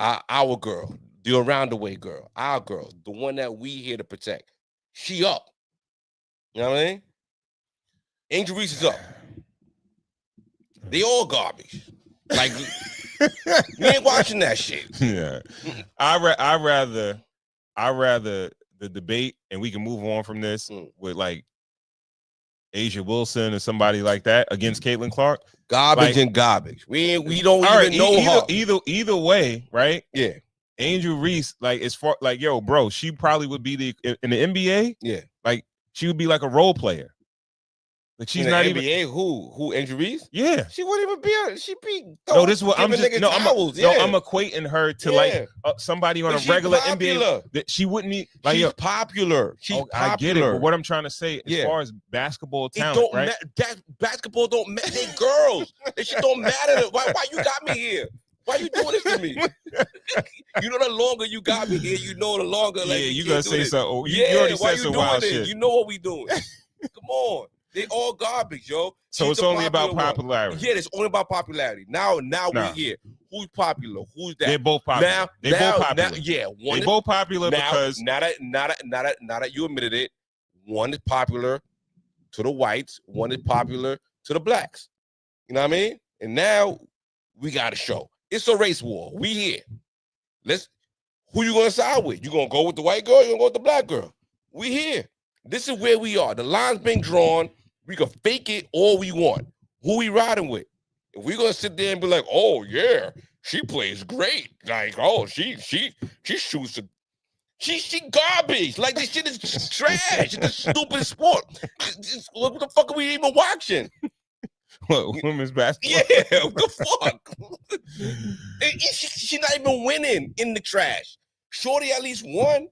our girl, the around the way girl, our girl, the one that we here to protect. She up. You know what I mean? Angel Reese is up. They all garbage. Like we ain't watching that shit. Yeah, I rather the debate, and we can move on from this with like Asia Wilson or somebody like that against Caitlin Clark. Garbage and garbage. We don't even know her. Either way, right? Yeah. Angel Reese, like as far like yo, bro, she probably would be in the NBA. Yeah, like she would be like a role player. Like she's not NBA, even who Angel Reese? Yeah, she wouldn't even be. She be no. This is what I'm just no. I'm equating her to like somebody on a regular NBA that she wouldn't need. Like she's popular. She's popular. I get it, but what I'm trying to say as far as basketball talent, right? Basketball don't matter. They girls. That shit don't matter. Why you got me here? Why you doing this to me? You know, the longer you got me here, you know the longer. Like, you gonna say something. You already said some wild shit. You know what we doing? Come on. They all garbage, yo. So it's only about popularity. Yeah, it's only about popularity. Now we're here. Who's popular? Who's that? They're both popular. They're both popular. They're both popular because now that you admitted it, one is popular to the whites, one is popular to the blacks. You know what I mean? And now we got a show. It's a race war. We here. Who you gonna side with? You gonna go with the white girl? You gonna go with the black girl? We here. This is where we are. The line's been drawn. We can fake it all we want. who we riding with? If we're gonna sit there and be like, oh yeah, she plays great. Like, oh, she shoots a she garbage. Like this shit is trash. It's a stupid sport. What the fuck are we even watching? What, women's basketball? Yeah, what the fuck? She's not even winning in the trash. Shorty at least won.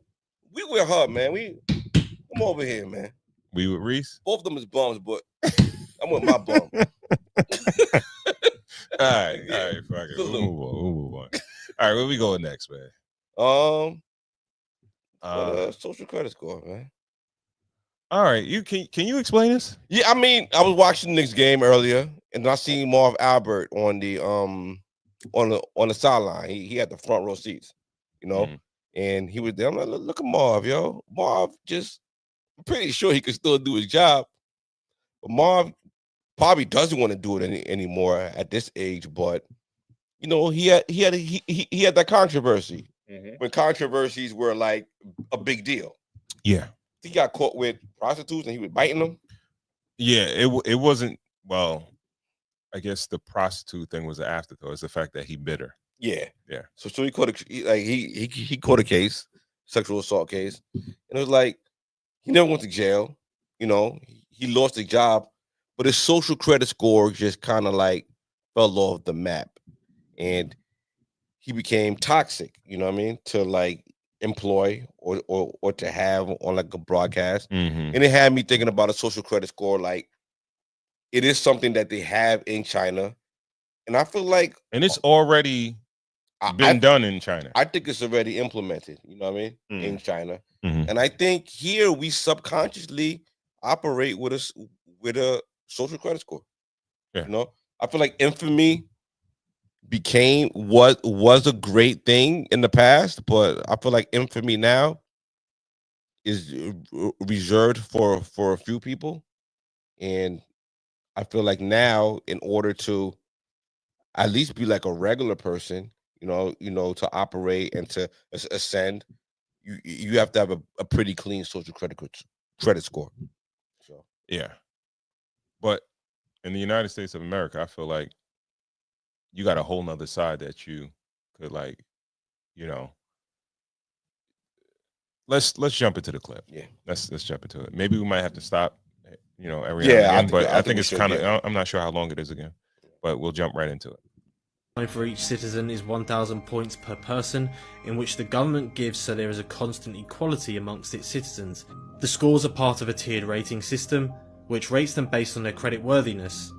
We with her, man. Come over here, man. We with Reese? Both of them is bums, but I'm with my bum. All right, fuck it. We'll move on. All right, where we going next, man? Social credit score, man. All right, you can you explain this? Yeah, I mean, I was watching the Knicks game earlier, and I seen Marv Albert on the sideline. He had the front row seats, you know, and he was there. I'm like, look at Marv, yo. Marv I'm pretty sure he could still do his job, but Marv probably doesn't want to do it anymore at this age. But you know, he had that controversy when controversies were like a big deal. Yeah. He got caught with prostitutes and he was biting them. Yeah, it wasn't, well, I guess the prostitute thing was an afterthought. It's the fact that he bit her. Yeah. So he caught he caught a case, sexual assault case, and it was like he never went to jail. You know, he lost his job, but his social credit score just kind of like fell off the map, and he became toxic. You know what I mean? To like employ or to have on like a broadcast. And it had me thinking about a social credit score. Like, it is something that they have in China, and I feel like, and it's already been done in China. I think it's already implemented, you know what I mean, in China. And I think here we subconsciously operate with a social credit score. You know, I feel like infamy became what was a great thing in the past, but I feel like infamy now is reserved for a few people. And I feel like now, in order to at least be like a regular person, you know, to operate and to ascend, you have to have a pretty clean social credit score. So yeah, but in the United States of America, I feel like you got a whole nother side that you could, like, you know. Let's jump into the clip. Yeah, let's jump into it. Maybe we might have to stop, you know, every now and again, I think it's kind of. I'm not sure how long it is again, but we'll jump right into it. For each citizen is 1,000 points per person, in which the government gives so there is a constant equality amongst its citizens. The scores are part of a tiered rating system, which rates them based on their credit worthiness,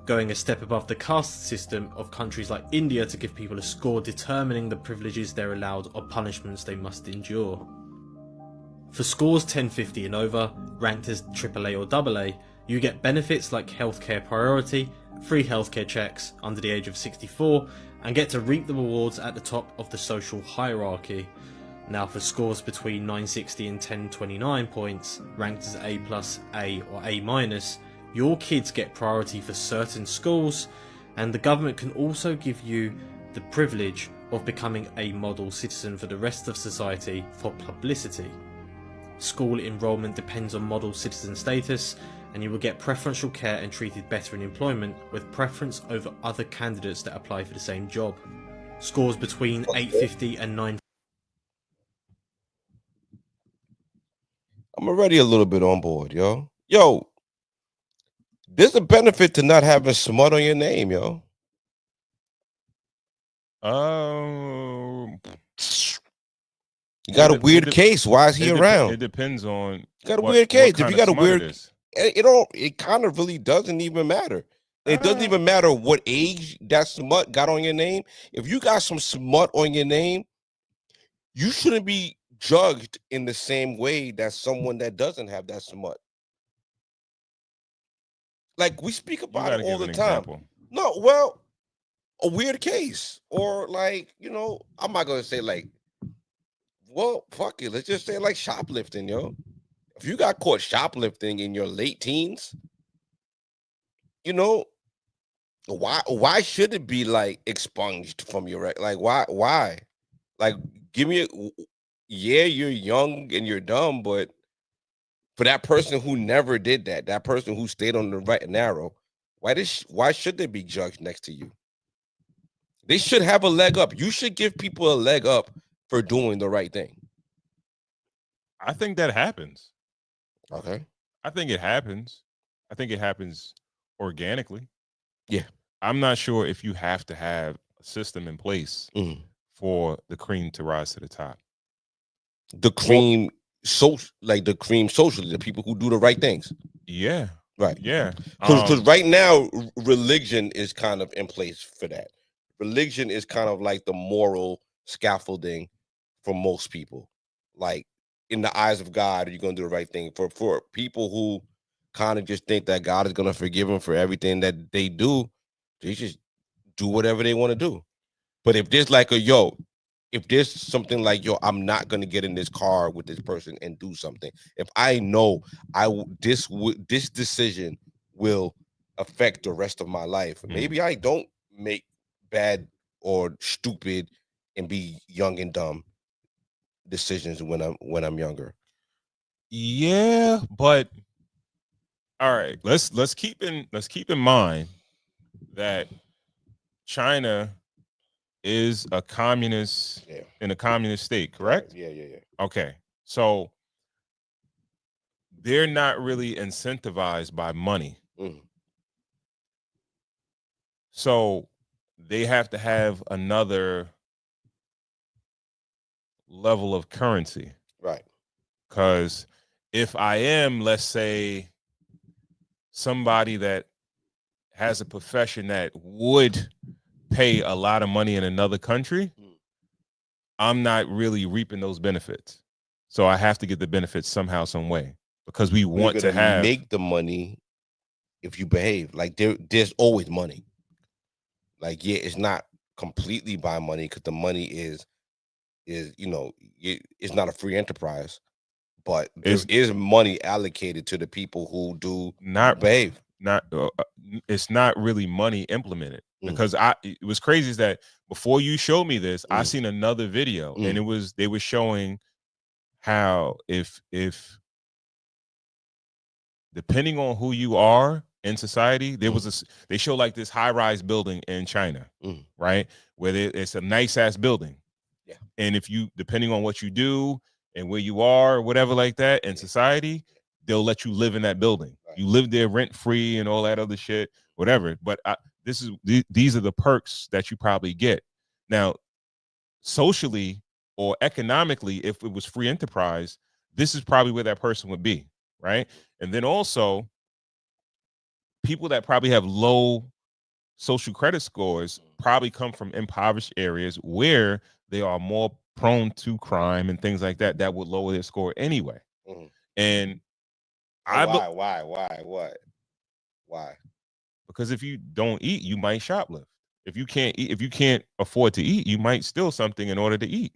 going a step above the caste system of countries like India to give people a score determining the privileges they're allowed or punishments they must endure. For scores 1050 and over, ranked as AAA or AA, you get benefits like healthcare priority, free healthcare checks under the age of 64, and get to reap the rewards at the top of the social hierarchy. Now for scores between 960 and 1029 points, ranked as A+, A or A-, your kids get priority for certain schools, and the government can also give you the privilege of becoming a model citizen for the rest of society for publicity. School enrollment depends on model citizen status, and you will get preferential care and treated better in employment with preference over other candidates that apply for the same job. Scores between 850 and 9. I'm already a little bit on board, yo. Yo, there's a benefit to not having smut on your name, yo. You got a weird case. Why is he around? It depends on. You got a weird case. If you got a weird, it kind of really doesn't even matter. It doesn't even matter what age that smut got on your name. If you got some smut on your name, you shouldn't be judged in the same way that someone that doesn't have that smut. Like, we speak about it all the time. Example. No, well, a weird case, or like, you know, I'm not gonna say like, well, fuck it. Let's just say like shoplifting, yo. If you got caught shoplifting in your late teens, you know, why should it be like expunged from your record? Like, why? Like, give me yeah, you're young and you're dumb, but for that person who never did that person who stayed on the right and narrow, Why should they be judged next to you? They should have a leg up. You should give people a leg up for doing the right thing. I think that happens. Okay. I think it happens. I think it happens organically. Yeah. I'm not sure if you have to have a system in place for the cream to rise to the top. The cream, the cream socially, the people who do the right things. Yeah. Right. Yeah. Because right now, religion is kind of in place for that. Religion is kind of like the moral scaffolding for most people. Like, in the eyes of God, you're going to do the right thing. For people who kind of just think that God is going to forgive them for everything that they do, they just do whatever they want to do. But if there's like if there's something like, I'm not going to get in this car with this person and do something. If I know this decision will affect the rest of my life, maybe I don't make bad or stupid and be young and dumb decisions when I'm younger. Yeah, but all right, let's keep in mind that China is a communist in a communist state, correct? Yeah. Okay. So they're not really incentivized by money. So they have to have another level of currency. Right. Because if I am, let's say, somebody that has a profession that would pay a lot of money in another country, I'm not really reaping those benefits. So I have to get the benefits somehow, some way, because we want to make the money if you behave. Like there's always money. Like, yeah, it's not completely by money because the money is it's not a free enterprise, but there is money allocated to the people who do not behave. It's not really money implemented, because it was crazy is that before you showed me this, I seen another video and they were showing how if depending on who you are in society, they show like this high-rise building in China, right? Where it's a nice ass building. Yeah. And if you, depending on what you do and where you are, or whatever like that in society, they'll let you live in that building. Right. You live there rent-free and all that other shit, whatever. But these are the perks that you probably get. Now, socially or economically, if it was free enterprise, this is probably where that person would be, right? And then also, people that probably have low social credit scores probably come from impoverished areas where they are more prone to crime and things like that would lower their score anyway. And why? Because if you don't eat, you might shoplift. If you can't afford to eat, you might steal something in order to eat.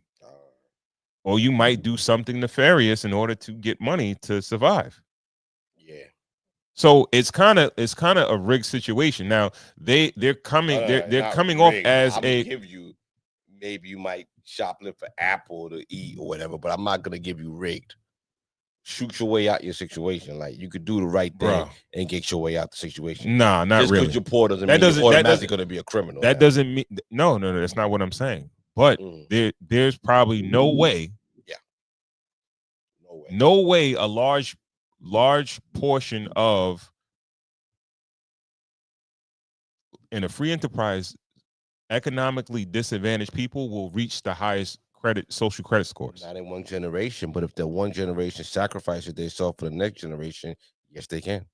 Or you might do something nefarious in order to get money to survive. Yeah. So it's kind of a rigged situation. Now they're coming off as maybe you might shoplift for Apple to eat or whatever, but I'm not gonna give you rigged. Shoot your way out your situation. Like, you could do the right thing and get your way out the situation. Nah, not just really. Just because you're poor doesn't mean you're automatically going to be a criminal. That doesn't mean no. That's not what I'm saying. But there's probably no way. Yeah. No way a large portion of in a free enterprise, economically disadvantaged people will reach the highest social credit scores. Not in one generation, but if the one generation sacrifices themselves for the next generation, yes, they can.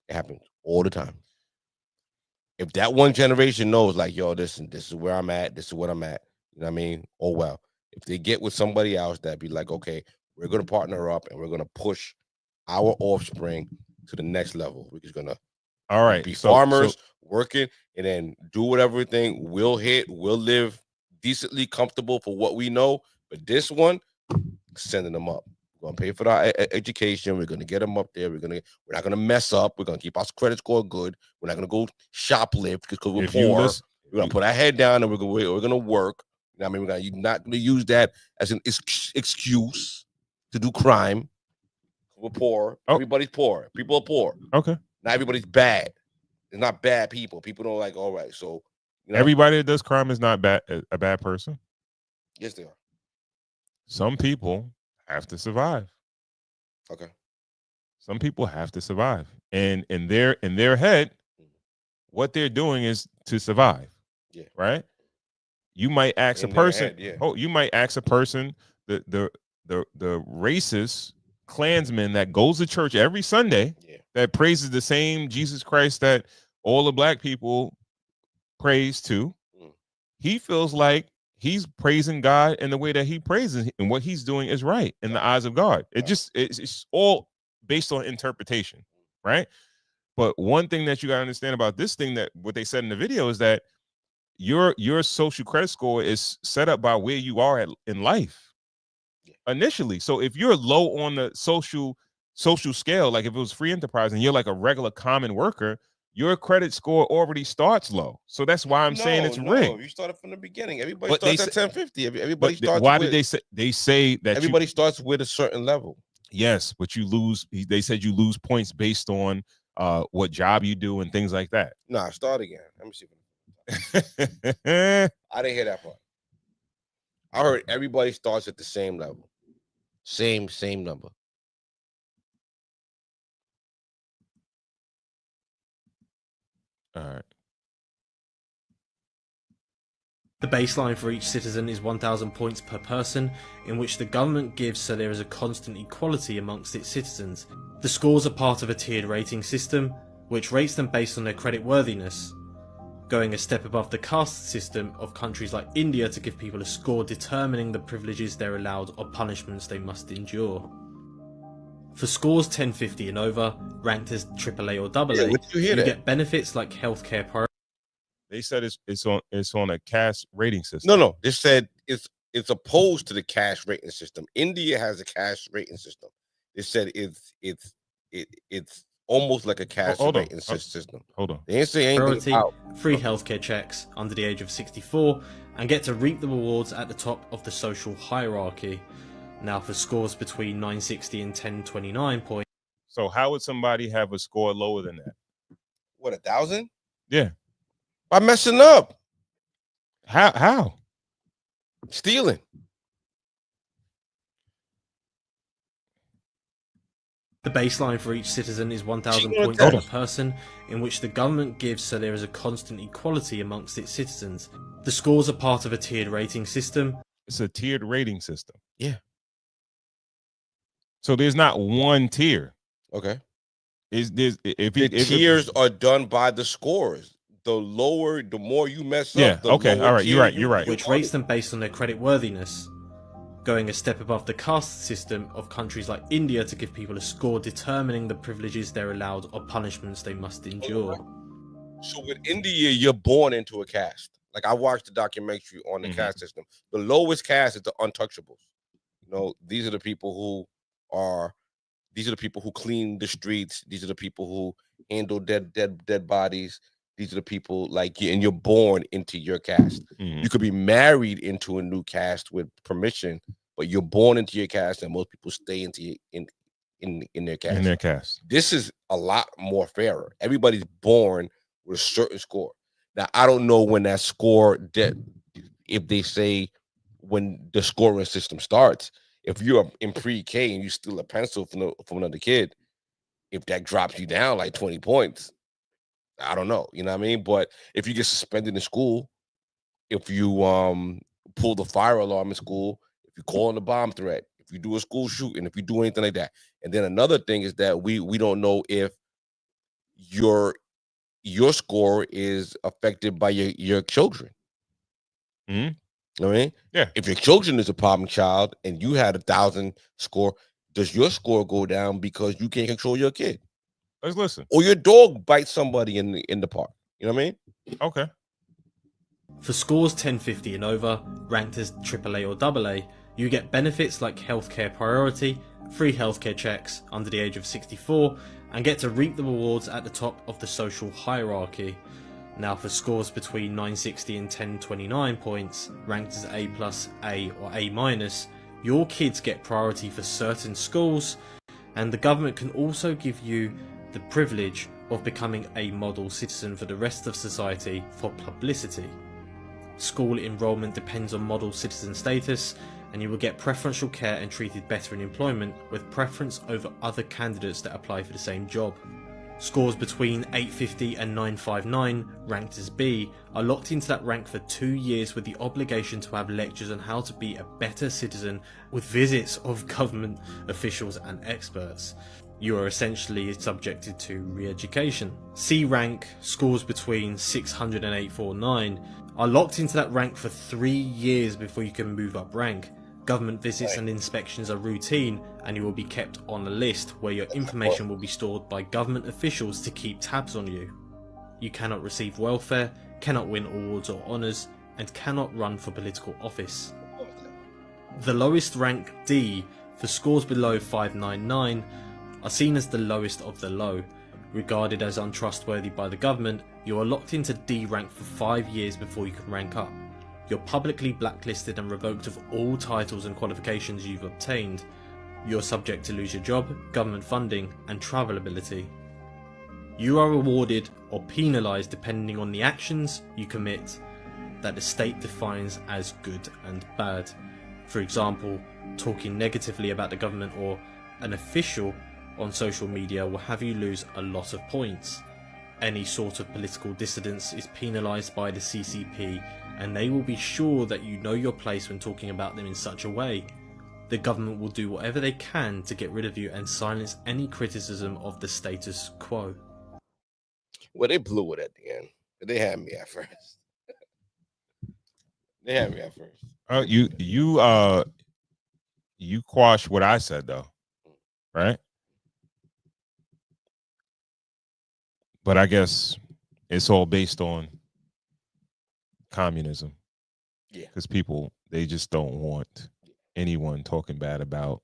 It happens all the time. If that one generation knows, like, yo, this is where I'm at, this is what I'm at, you know what I mean? Oh, well, if they get with somebody else that be like, okay, we're going to partner up and we're going to push our offspring to the next level. We're just going to be farmers, working, and then do whatever thing we'll live decently comfortable for what we know. But this one, sending them up. We're gonna pay for our education. We're gonna get them up there. We're not gonna mess up. We're gonna keep our credit score good. We're not gonna go shoplift because we're poor. We're gonna put our head down and we're gonna work. You know what I mean? You're not gonna use that as an excuse to do crime. We're poor. Everybody's poor. People are poor. Okay. Not everybody's bad. They're not bad people. People don't like, all right, so you know, Everybody that does crime is not a bad person. yes, they are. Some people have to survive. Okay. Some people have to survive, and in their head, what they're doing is to survive. Yeah. Right. You might ask a In their person. head, yeah. Oh, you might ask a person, the racist Klansman that goes to church every Sunday, Yeah. that praises the same Jesus Christ that all the black people praise to. Mm. He feels like he's praising God in the way that he praises, and what he's doing is right in the eyes of God. It's all based on interpretation, right? But one thing that you got to understand about this thing, that what they said in the video, is that your social credit score is set up by where you are in life initially. So if you're low on the social scale, like if it was free enterprise and you're like a regular common worker, your credit score already starts low. So that's why I'm saying it's rigged. You started from the beginning. Everybody But they starts at 1050. Everybody But starts. why with, did they say that everybody starts with a certain level? Yes, but you lose. They said you lose points based on what job you do and things like that. Nah, start again. Let me see. I didn't hear that part. I heard everybody starts at the same level. Same number. All right. The baseline for each citizen is 1,000 points per person, in which the government gives so there is a constant equality amongst its citizens. The scores are part of a tiered rating system, which rates them based on their creditworthiness, going a step above the caste system of countries like India to give people a score determining the privileges they're allowed or punishments they must endure. For scores 1050 and over, ranked as AAA or AA, you get benefits like healthcare priority. They said it's on a caste rating system. No. They said it's opposed to the caste rating system. India has a caste rating system. They said it's almost like a caste rating system. Hold on. They didn't say anything about free healthcare checks under the age of 64, and get to reap the rewards at the top of the social hierarchy. Now for scores between 960 and 1029 points. So how would somebody have a score lower than that? What, 1,000? Yeah. By messing up. How? Stealing. The baseline for each citizen is 1,000 points per person, in which the government gives so there is a constant equality amongst its citizens. The scores are part of a tiered rating system. It's a tiered rating system. Yeah. So there's not one tier. Okay. If tiers are done by the scores. The lower, the more you mess up. Yeah. Okay. All right. You're right. Which rates them based on their creditworthiness, going a step above the caste system of countries like India to give people a score determining the privileges they're allowed or punishments they must endure. So with India, you're born into a caste. Like I watched the documentary on the caste system. The lowest caste is the untouchables. You know, these are the people who clean the streets. These are the people who handle dead bodies. These are the people like you, and you're born into your caste. You could be married into a new caste with permission, but you're born into your caste, and most people stay into in their caste. In their caste. This is a lot more fairer. Everybody's born with a certain score. Now, I don't know when that score if they say when the scoring system starts. If you're in pre-K and you steal a pencil from another kid, if that drops you down like 20 points, I don't know. You know what I mean? But if you get suspended in school, if you pull the fire alarm in school, if you call in a bomb threat, if you do a school shooting, if you do anything like that. And then another thing is that we don't know if your score is affected by your children. You know what I mean? Yeah. If your children is a problem child and you had 1,000 score, does your score go down because you can't control your kid? Let's listen. Or your dog bites somebody in the park. You know what I mean? Okay. For scores 1050 and over, ranked as AAA or AA, you get benefits like healthcare priority, free healthcare checks under the age of 64, and get to reap the rewards at the top of the social hierarchy. Now for scores between 960 and 1029 points, ranked as A+, A or A-, your kids get priority for certain schools, and the government can also give you the privilege of becoming a model citizen for the rest of society for publicity. School enrollment depends on model citizen status, and you will get preferential care and treated better in employment with preference over other candidates that apply for the same job. Scores between 850 and 959, ranked as B, are locked into that rank for 2 years with the obligation to have lectures on how to be a better citizen with visits of government officials and experts. You are essentially subjected to re-education. C rank, scores between 600 and 849, are locked into that rank for 3 years before you can move up rank. Government visits and inspections are routine, and you will be kept on a list where your information will be stored by government officials to keep tabs on you. You cannot receive welfare, cannot win awards or honours, and cannot run for political office. The lowest rank, D, for scores below 599, are seen as the lowest of the low. Regarded as untrustworthy by the government, you are locked into D rank for 5 years before you can rank up. You're publicly blacklisted and revoked of all titles and qualifications you've obtained. You're subject to lose your job, government funding, and travel ability. You are rewarded or penalised depending on the actions you commit that the state defines as good and bad. For example, talking negatively about the government or an official on social media will have you lose a lot of points. Any sort of political dissidence is penalised by the CCP, and they will be sure that you know your place when talking about them in such a way. The government will do whatever they can to get rid of you and silence any criticism of the status quo. Well, they blew it at the end. But they had me at first. They had me at first. You quash what I said though, right? But I guess it's all based on communism. Yeah. Because people, they just don't want anyone talking bad about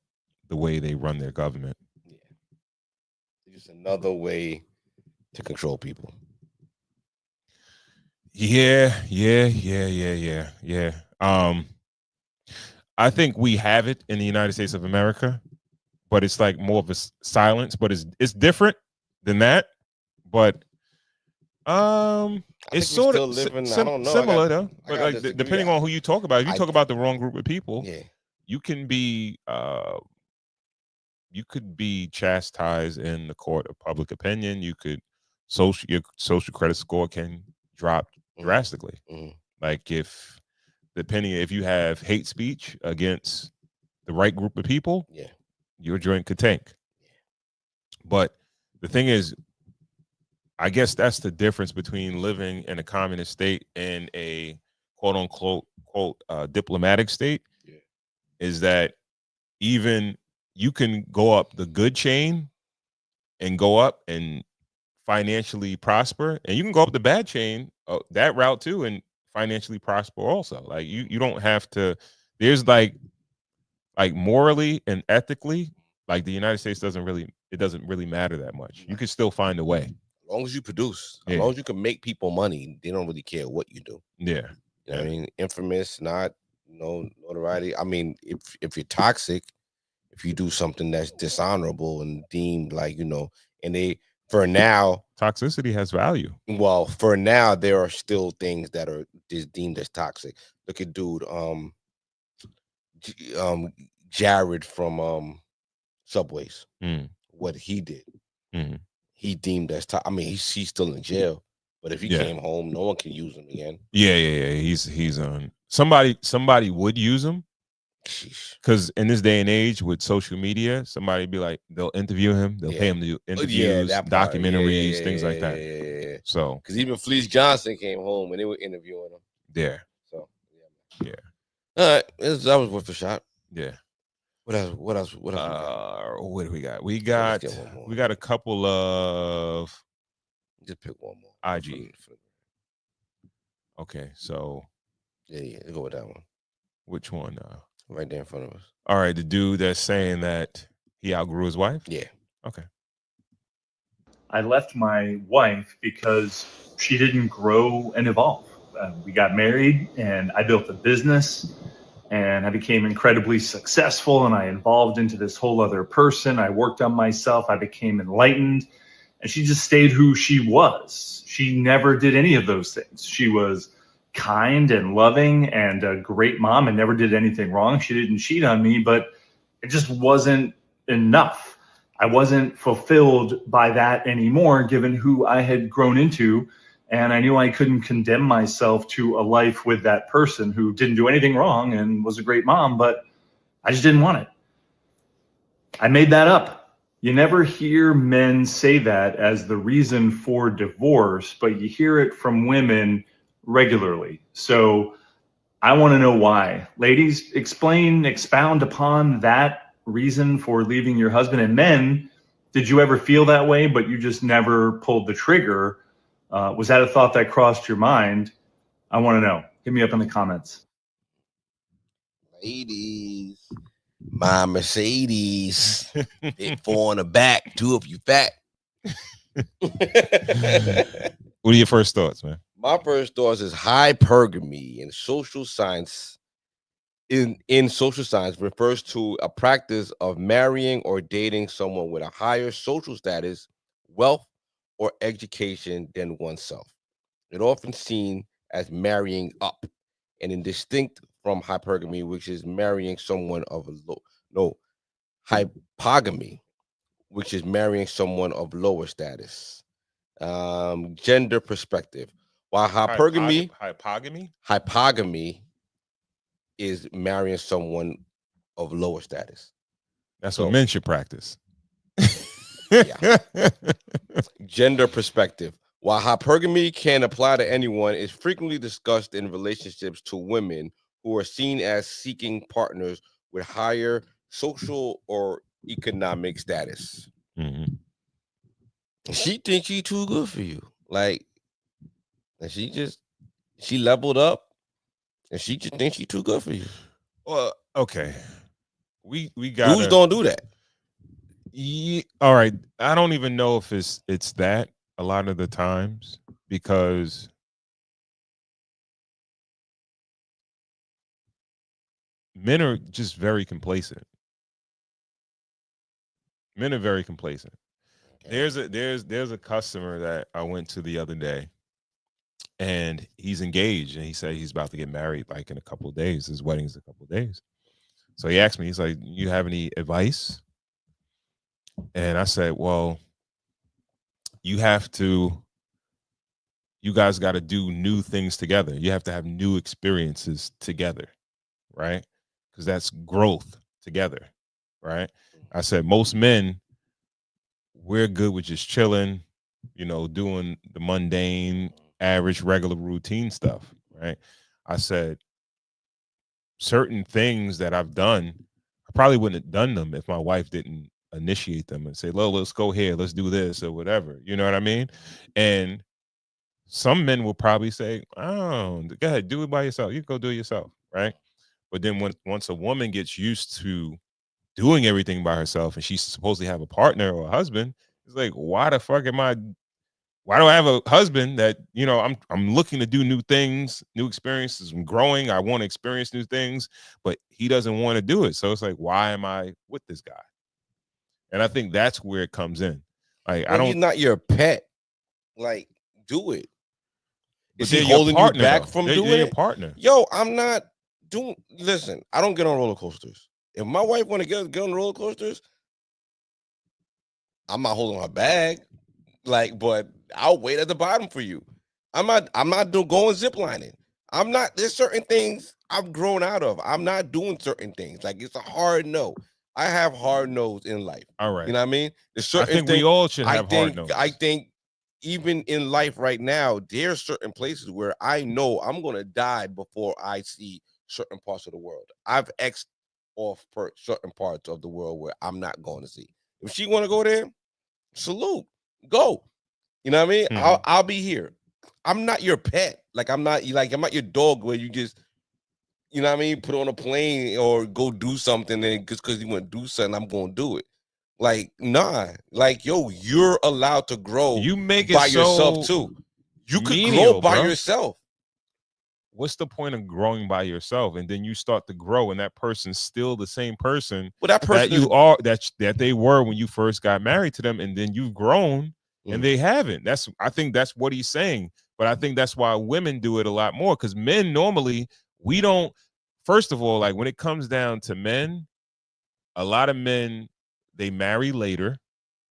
the way they run their government. Yeah. It's just another way to control people. Yeah. I think we have it in the United States of America, but it's like more of a silence, but it's different than that. But it's sort of similar though. But like depending on who you talk about, if you talk about the wrong group of people, yeah, you can be you could be chastised in the court of public opinion. You could your social credit score can drop drastically. Like if you have hate speech against the right group of people, your joint could tank. But the thing is, I guess that's the difference between living in a communist state and a quote unquote diplomatic state, is that even you can go up the good chain and go up and financially prosper, and you can go up the bad chain, that route too, and financially prosper also. Like you don't have to. There's like morally and ethically, like the United States doesn't really matter that much. You can still find a way. As long as you produce, as long as you can make people money, they don't really care what you do. Yeah. You know what I mean? Infamous, not notoriety. I mean, if you're toxic, if you do something that's dishonorable and deemed like, and they, for now, toxicity has value. Well, for now, there are still things that are deemed as toxic. Look at dude, Jared from Subways. What he did. He deemed as I mean, he's still in jail, but if he came home, no one can use him again. Yeah. He's on. Somebody would use him, because in this day and age with social media, somebody be like, they'll interview him, they'll pay him to do interviews, documentaries, things like that. Yeah. So, because even Fleece Johnson came home and they were interviewing him. Yeah. So, yeah. All right, that was worth a shot. Yeah. What else? What do we got? We got a couple of. Just pick one more. IG. Okay, so. Yeah, let's go with that one. Which one? Right there in front of us. All right, the dude that's saying that he outgrew his wife? Yeah. Okay. I left my wife because she didn't grow and evolve. We got married and I built a business and I became incredibly successful and I evolved into this whole other person. I worked on myself. I became enlightened and she just stayed who she was. She never did any of those things. She was kind and loving and a great mom and never did anything wrong. She didn't cheat on me, but it just wasn't enough. I wasn't fulfilled by that anymore, given who I had grown into. And I knew I couldn't condemn myself to a life with that person who didn't do anything wrong and was a great mom, but I just didn't want it. I made that up. You never hear men say that as the reason for divorce, but you hear it from women regularly. So I want to know why. Ladies, expound upon that reason for leaving your husband. And men, did you ever feel that way, but you just never pulled the trigger? Was that a thought that crossed your mind? I want to know. Hit me up in the comments. Ladies, my Mercedes, hit 4 on the back, 2 if you fat. What are your first thoughts, man? My first thoughts is hypergamy in social science. In social science, refers to a practice of marrying or dating someone with a higher social status, wealth, or education than oneself. It often seen as marrying up, and in distinct from hypergamy, which is marrying someone of hypogamy, which is marrying someone of lower status. Gender perspective. While hypogamy is marrying someone of lower status. That's what men should practice. Yeah. Gender perspective. While hypergamy can apply to anyone, it's frequently discussed in relationships to women who are seen as seeking partners with higher social or economic status. Mm-hmm. She thinks she's too good for you. Like, and she leveled up and she just thinks she's too good for you. Well, okay. We got dudes don't do that. Yeah, all right. I don't even know if it's that a lot of the times, because men are just very complacent. Men are very complacent. Okay. There's a customer that I went to the other day, and he's engaged, and he said he's about to get married like in a couple of days. His wedding's a couple of days. So he asked me, he's like, "You have any advice?" And I said, "Well, you guys got to do new things together. You have to have new experiences together, right? Because that's growth together, right?" I said, most men, we're good with just chilling, doing the mundane, average, regular routine stuff, right? I said, certain things that I've done, I probably wouldn't have done them if my wife didn't initiate them and say, let's go here, let's do this or whatever. You know what I mean? And some men will probably say, "Oh, go ahead, do it by yourself. You can go do it yourself," right? But then once a woman gets used to doing everything by herself and she's supposed to have a partner or a husband, it's like, why do I have a husband that, I'm looking to do new things, new experiences, I'm growing, I want to experience new things, but he doesn't want to do it. So it's like, why am I with this guy? And I think that's where it comes in. Like, he's not your pet. Like, do it. But is he holding you back from doing it? Your partner. Yo, I'm not doing. Listen, I don't get on roller coasters. If my wife want to get on roller coasters, I'm not holding her bag. Like, but I'll wait at the bottom for you. I'm not going ziplining. I'm not. There's certain things I've grown out of. I'm not doing certain things. Like, it's a hard no. I have hard no's in life. All right. You know what I mean? There's certain I think we all should have hard no's. I think even in life right now, there's certain places where I know I'm going to die before I see certain parts of the world. I've X'd off certain parts of the world where I'm not going to see. If she want to go there, salute, go. You know what I mean? Mm-hmm. I'll be here. I'm not your pet. I'm not your dog where you just, you know what I mean, put on a plane or go do something, and just because you want to do something, I'm going to do it. Like, nah. Like, yo, you're allowed to grow. You make it by yourself too. You could grow by yourself. What's the point of growing by yourself? And then you start to grow, and that person's still the same person that they were when you first got married to them, and then you've grown and they haven't. I think that's what he's saying. But I think that's why women do it a lot more, because men normally, we don't. First of all, like when it comes down to men, a lot of men, they marry later.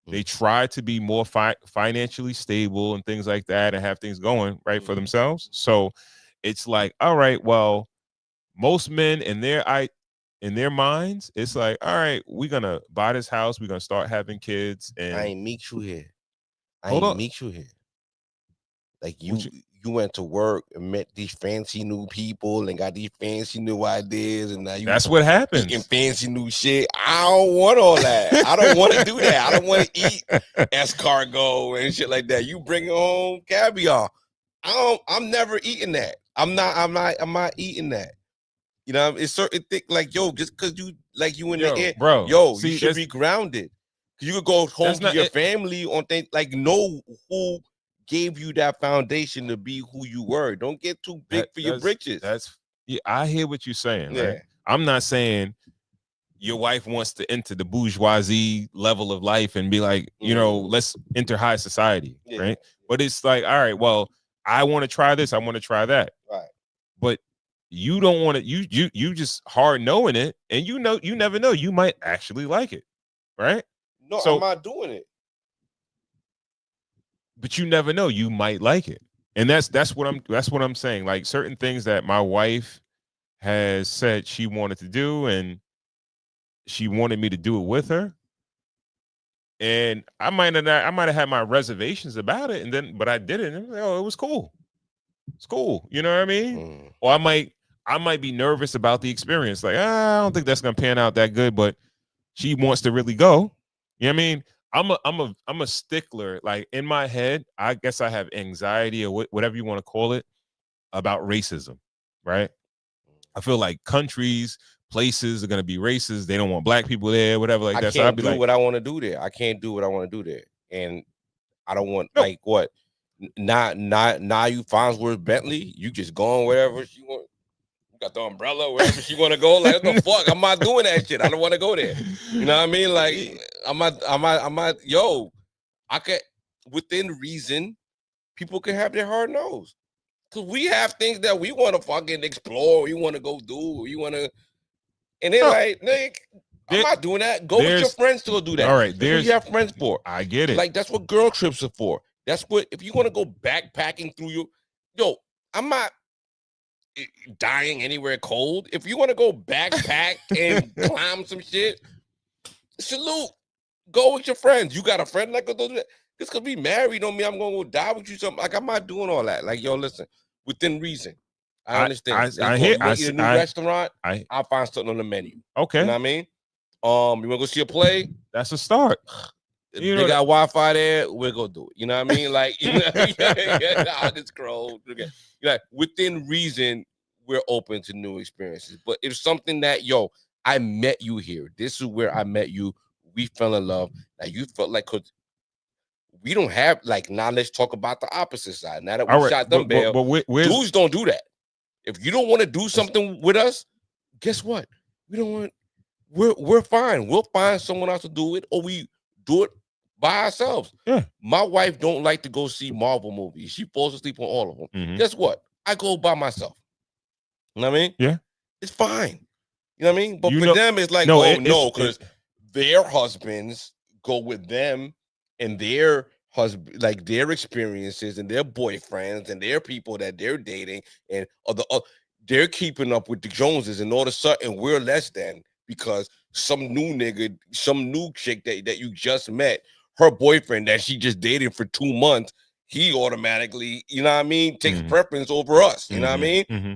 They try to be more financially stable and things like that, and have things going right for themselves. So it's like, all right, well, most men in their minds, it's like, all right, we're gonna buy this house, we're gonna start having kids, and I ain't meet you here. Hold on. Meet you here. Like you went to work and met these fancy new people and got these fancy new ideas, and now you that's what happens. eating fancy new shit. I don't want all that. I don't want to do that. I don't want to eat escargot and shit like that. You bring home caviar. I'm never eating that. I'm not eating that. You know, it's certain thing like, yo, just because you in the air, bro. Yo, See, you should be grounded. You could go home to your family on things like, know who gave you that foundation to be who you were. Don't get too big for your britches. I hear what you're saying. Right? I'm not saying your wife wants to enter the bourgeoisie level of life and be like, you know, let's enter high society, right? But it's like, all right, well, I want to try this, I want to try that, right? But you don't want to. You just hard knowing it, and you never know. You might actually like it, right? No, I'm not doing it. But you never know, you might like it. And that's what I'm saying. Like certain things that my wife has said she wanted to do, and she wanted me to do it with her. And I might have had my reservations about it, but I did it, and it was cool. It's cool. You know what I mean? Or I might be nervous about the experience. Like, I don't think that's gonna pan out that good, but she wants to really go. You know what I mean? I'm a stickler. Like in my head, I guess I have anxiety or whatever you want to call it about racism, right? I feel like countries, places are gonna be racist. They don't want black people there, whatever like that. I can't do what I want to do there. I can't do what I want to do there, and I don't want like what. Not you Farnsworth Bentley. You just going wherever she want. You got the umbrella wherever she want to go. Like what the fuck? I'm not doing that shit. I don't want to go there. You know what I mean? Like I'm not. Yo, I could within reason. People can have their hard nose because we have things that we want to fucking explore. We want to go do. We want to, and they're like, Nick. I'm not doing that. Go with your friends to go do that. All right, that's what you have friends for. I get it. Like that's what girl trips are for. That's what if you want to go backpacking through I'm not dying anywhere cold. If you want to go backpack and climb some shit, salute. Go with your friends. You got a friend that could do that. This could be married on me. I'm gonna go die with you. Something like I'm not doing all that. Like, yo, listen, within reason. I understand. I hear. You eat a new restaurant. I'll find something on the menu. Okay. You know what I mean? You want to go see a play? That's a start. They got Wi-Fi there. We're gonna do it. You know what I mean? Like, I just scroll. Like within reason, we're open to new experiences. But it's something that, I met you here. This is where I met you. We fell in love. Now you felt like, cause we don't have like. Now let's talk about the opposite side. Now that we shot them bail, dudes don't do that. If you don't want to do something with us, guess what? We don't want. We're fine. We'll find someone else to do it, or we do it by ourselves. Yeah. My wife don't like to go see Marvel movies. She falls asleep on all of them. Mm-hmm. Guess what? I go by myself. You know what I mean? Yeah. It's fine. You know what I mean? But for them, it's like, because their husbands go with them and their husband, like their experiences and their boyfriends and their people that they're dating and they're keeping up with the Joneses, and all of a sudden we're less than because some new nigga, some new chick that you just met, her boyfriend that she just dated for 2 months, he automatically, you know what I mean, takes preference over us. You know what I mean? Mm-hmm.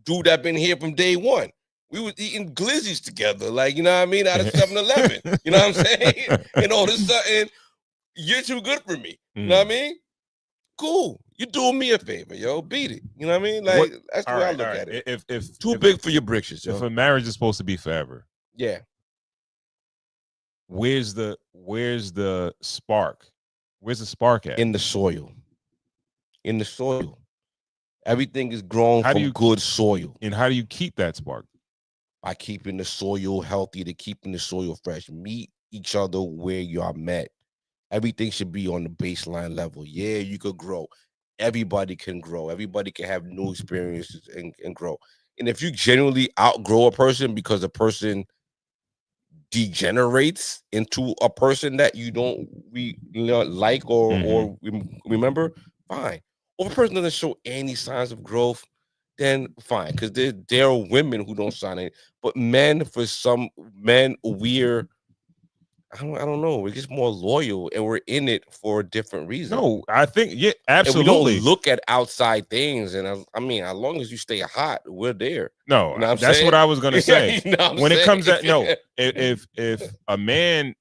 Dude that been here from day one. We was eating glizzies together, like, you know what I mean, out of 7-Eleven. You know what I'm saying? And all of a sudden, you're too good for me. You know what I mean? Cool. You're doing me a favor, yo. Beat it. You know what I mean? Like, that's the way I look at it. If too big for your britches, yo. If a marriage is supposed to be forever, yeah. Where's the spark? Where's the spark at? In the soil. In the soil. Everything is grown from good soil. And how do you keep that spark? By keeping the soil healthy, to keeping the soil fresh. Meet each other where y'all met. Everything should be on the baseline level. Yeah, you could grow. Everybody can grow. Everybody can have new experiences and grow. And if you genuinely outgrow a person because a person degenerates into a person that you don't like or remember, fine. Or if a person doesn't show any signs of growth, then fine, because there are women who don't sign it, but men, for some men, we're I don't know, we're just more loyal and we're in it for a different reason. No, I think yeah, And we don't absolutely. look at outside things. And I mean, as long as you stay hot, we're there. No, You know what I'm that's saying? what I was gonna say. You know what I'm When it comes saying? to no, if a men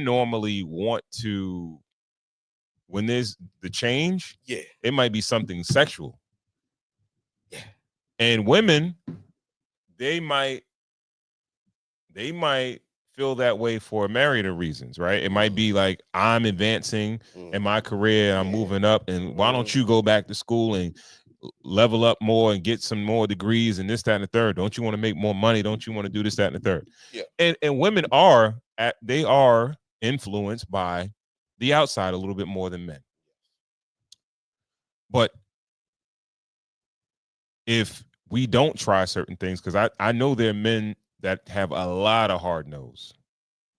normally want to, when there's the change, Yeah. it might be something sexual. Yeah. And women, they might feel that way for a myriad of reasons, right? It might be like, I'm advancing in my career, I'm moving up, and why don't you go back to school and level up more and get some more degrees and this, that, and the third? Don't you want to make more money? Don't you want to do this, that, and the third? Yeah. And women are they are influenced by the outside a little bit more than men. But if we don't try certain things, because I know there are men that have a lot of hard nose.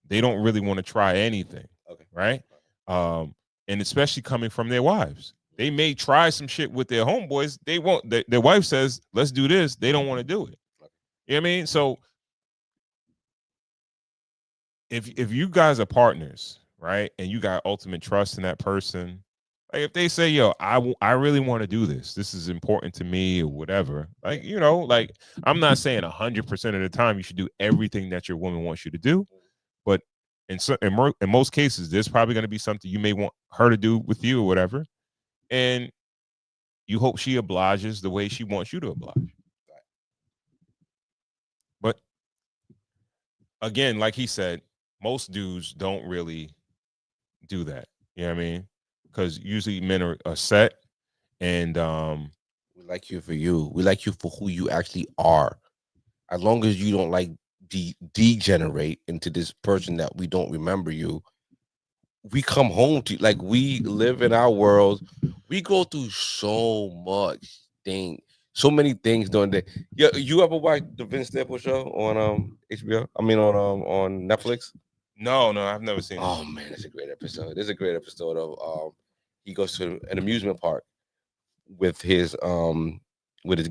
They don't really want to try anything. Okay. Right? And especially coming from their wives. They may try some shit with their homeboys. They won't. Their wife says, let's do this. They don't want to do it. You know what I mean? So if you guys are partners, right, and you got ultimate trust in that person, like if they say, yo, I really want to do this. This is important to me or whatever. Like, you know, like I'm not saying 100% of the time you should do everything that your woman wants you to do, but in most cases, there's probably going to be something you may want her to do with you or whatever. And you hope she obliges the way she wants you to oblige. But again, like he said, most dudes don't really do that. You know what I mean? Because usually men are set and we like you for you. We like you for who you actually are. As long as you don't like degenerate into this person that we don't remember you, we come home to, like, we live in our world. We go through so much so many things during the day. Yeah, you ever watch the Vince Staples show on HBO? I mean on Netflix? No, I've never seen it. Oh man, it's a great episode. It's a great episode of he goes to an amusement park with his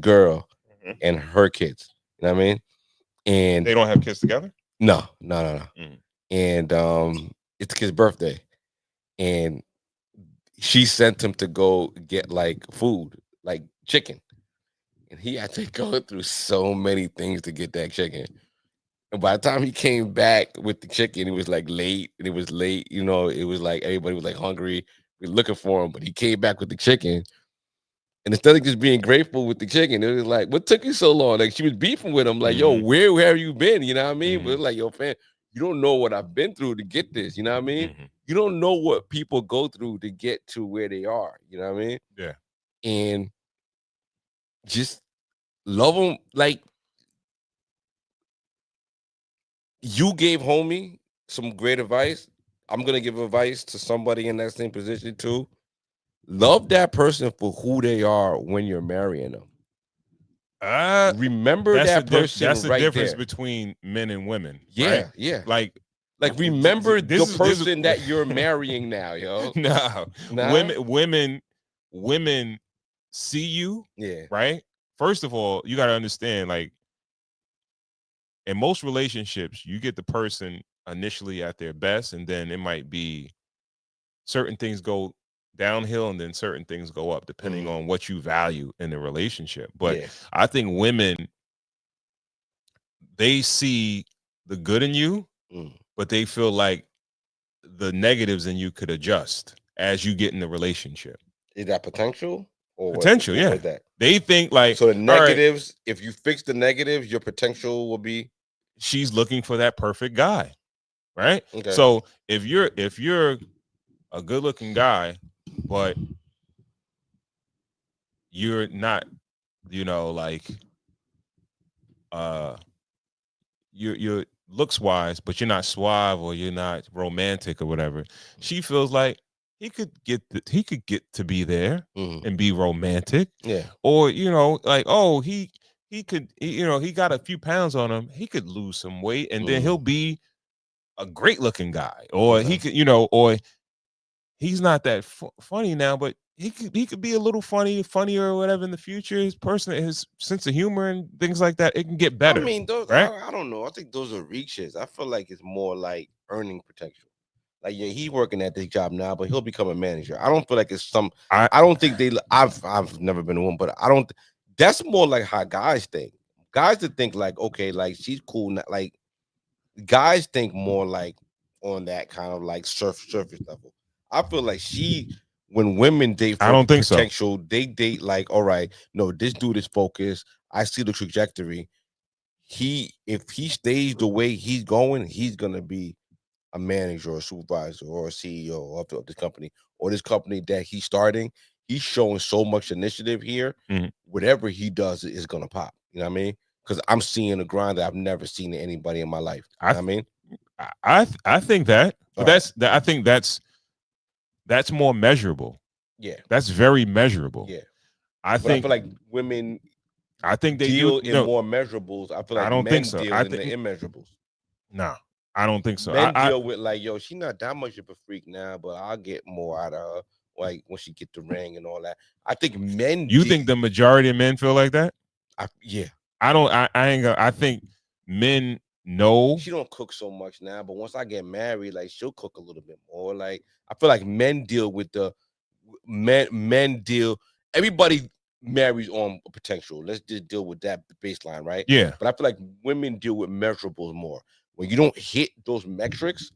girl and her kids. You know what I mean? And They don't have kids together? No. Mm. And it's his birthday. And she sent him to go get like food, like chicken. And he had to go through so many things to get that chicken. And by the time he came back with the chicken, it was like late. And it was late, you know, it was like everybody was like hungry. We were looking for him, but he came back with the chicken. And instead of just being grateful with the chicken, it was like, what took you so long? Like she was beefing with him, like, yo, where have you been? You know what I mean? But it's like, yo, fam, you don't know what I've been through to get this. You know what I mean? You don't know what people go through to get to where they are. You know what I mean? Yeah. And just love them. Like, you gave homie some great advice. I'm gonna give advice to somebody in that same position too. Love that person for who they are when you're marrying them. Remember that person. That's the right difference there. between men and women. Yeah, right? yeah. Like remember this the is- person that you're marrying now, yo. No, Nah? women see you. Yeah. Right. First of all, you got to understand, like, in most relationships, you get the person initially at their best, and then it might be certain things go downhill and then certain things go up depending on what you value in the relationship. But I think women, they see the good in you, but they feel like the negatives in you could adjust as you get in the relationship. Is that potential? Or Potential, what yeah. is that? They think like, so the all right, negatives, if you fix the negatives, your potential will be. she's looking for that perfect guy, right? Okay. So if you're a good-looking guy, but you're not, you know, like you're looks wise, but you're not suave or you're not romantic or whatever. She feels like he could get to be there and be romantic. Yeah. Or, like, oh, he could, he got a few pounds on him. He could lose some weight and then he'll be a great looking guy. Or he could, or he's not that funny now, but he could be a little funnier or whatever in the future. His sense of humor and things like that, it can get better. I mean, those right? I don't know. I think those are reaches. I feel like it's more like earning potential. Like, yeah, he's working at this job now, but he'll become a manager. I don't feel like it's I don't think I've never been one, but I don't. That's more like how guys think. Guys that think like, okay, like she's cool. Like guys think more like on that kind of like surface level. I feel like when women date for I don't think potential, they date like, all right, no, this dude is focused. I see the trajectory. If he stays the way he's going, he's gonna be a manager or a supervisor or a CEO of this company or this company that he's starting. He's showing so much initiative here. Whatever he does is gonna pop. You know what I mean? Because I'm seeing a grind that I've never seen in anybody in my life. You know what I mean? I think that, but I think that's more measurable. Yeah, that's very measurable. Yeah, I feel like women. I think they deal in more measurables. I feel like I don't men think so. deal in the immeasurables. No, I don't think so. Men deal with like, yo, she's not that much of a freak now, but I'll get more out of her. Like when she get the ring and all that. I think men. You think the majority of men feel like that? Yeah. I don't. I ain't gonna. I think men know. She don't cook so much now, but once I get married, like she'll cook a little bit more. Like I feel like men deal with the men deal. Everybody marries on potential. Let's just deal with that baseline, right? Yeah. But I feel like women deal with measurables more. When you don't hit those metrics,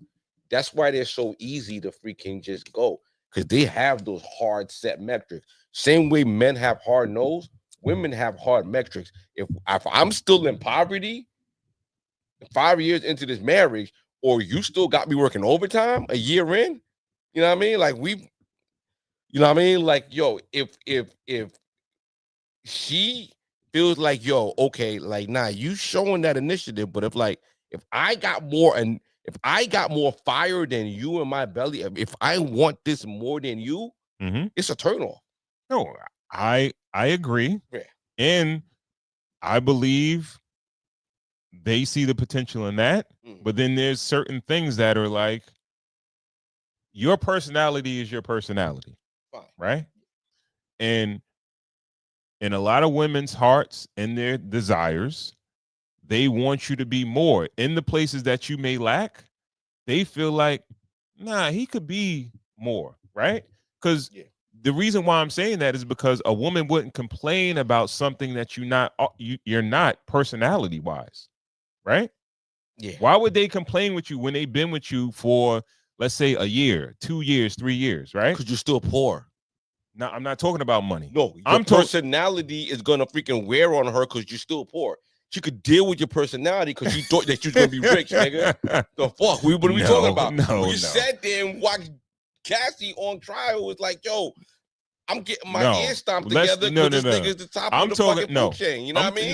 that's why they're so easy to freaking just go, because they have those hard set metrics. Same way men have hard nose, women have hard metrics. If I'm still in poverty 5 years into this marriage, or you still got me working overtime a year in, you know what I mean? Like you know what I mean? Like, yo, if she feels like, yo, okay, like, nah, you showing that initiative, but if I got more fire than you in my belly, if I want this more than you, it's a turnoff. No, I agree. Yeah. And I believe they see the potential in that, but then there's certain things that are like, your personality is your personality. Fine. Right? And in a lot of women's hearts and their desires, they want you to be more. In the places that you may lack, they feel like, nah, he could be more, right? Because the reason why I'm saying that is because a woman wouldn't complain about something that you're not personality wise, right? Yeah. Why would they complain with you when they've been with you for, let's say, a year, 2 years, 3 years, right? Because you're still poor. No, I'm not talking about money. No, your personality is gonna freaking wear on her because you're still poor. She could deal with your personality because you thought that you was gonna be rich, nigga. The fuck? What are we talking about? You sat there and watched Cassie on trial. Was like, yo, I'm getting my ear stomped together because this nigga's the top of the fucking food chain. You know what I mean?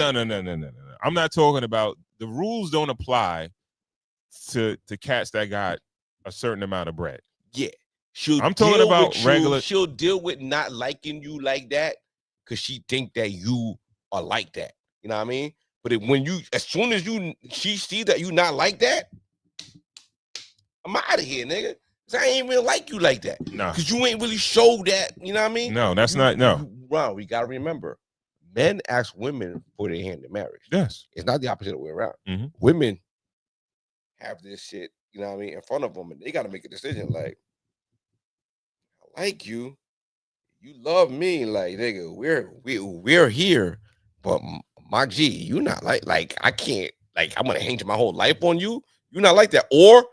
No. I'm not talking about, the rules don't apply to cats that got a certain amount of bread. Yeah. I'm talking about regular. She'll deal with not liking you like that because she think that you are like that. You know what I mean? But as soon as she see that you not like that, I'm out of here, nigga. Cause I ain't really like you like that. No. Because you ain't really show that. You know what I mean? No, that's not. Ron, we gotta remember, men ask women for their hand in marriage. Yes. It's not the opposite way around. Women have this shit, you know what I mean, in front of them, and they gotta make a decision like, like you love me, like, nigga, we're here, but my G, you not like I can't, like, I'm gonna hang my whole life on you. You're not like that. Or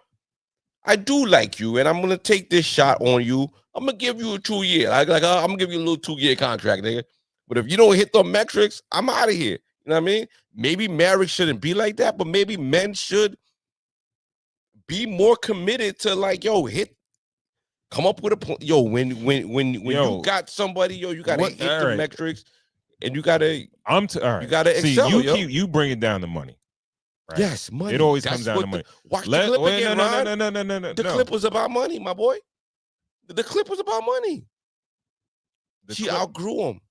I do like you, and I'm gonna take this shot on you. I'm gonna give you a 2 year. I'm gonna give you a little 2 year contract, nigga. But if you don't hit the metrics, I'm out of here. You know what I mean? Maybe marriage shouldn't be like that, but maybe men should be more committed to, like, yo, come up with a plan. Yo, when you got somebody, yo, you gotta hit the metrics, and you gotta. All right. You gotta excel. You bring it down to money. Right? Yes, money. It always That's comes down what to money. Watch the clip Wait, again, no, Ron. no. The clip was about money, my boy. The clip was about money. She outgrew him.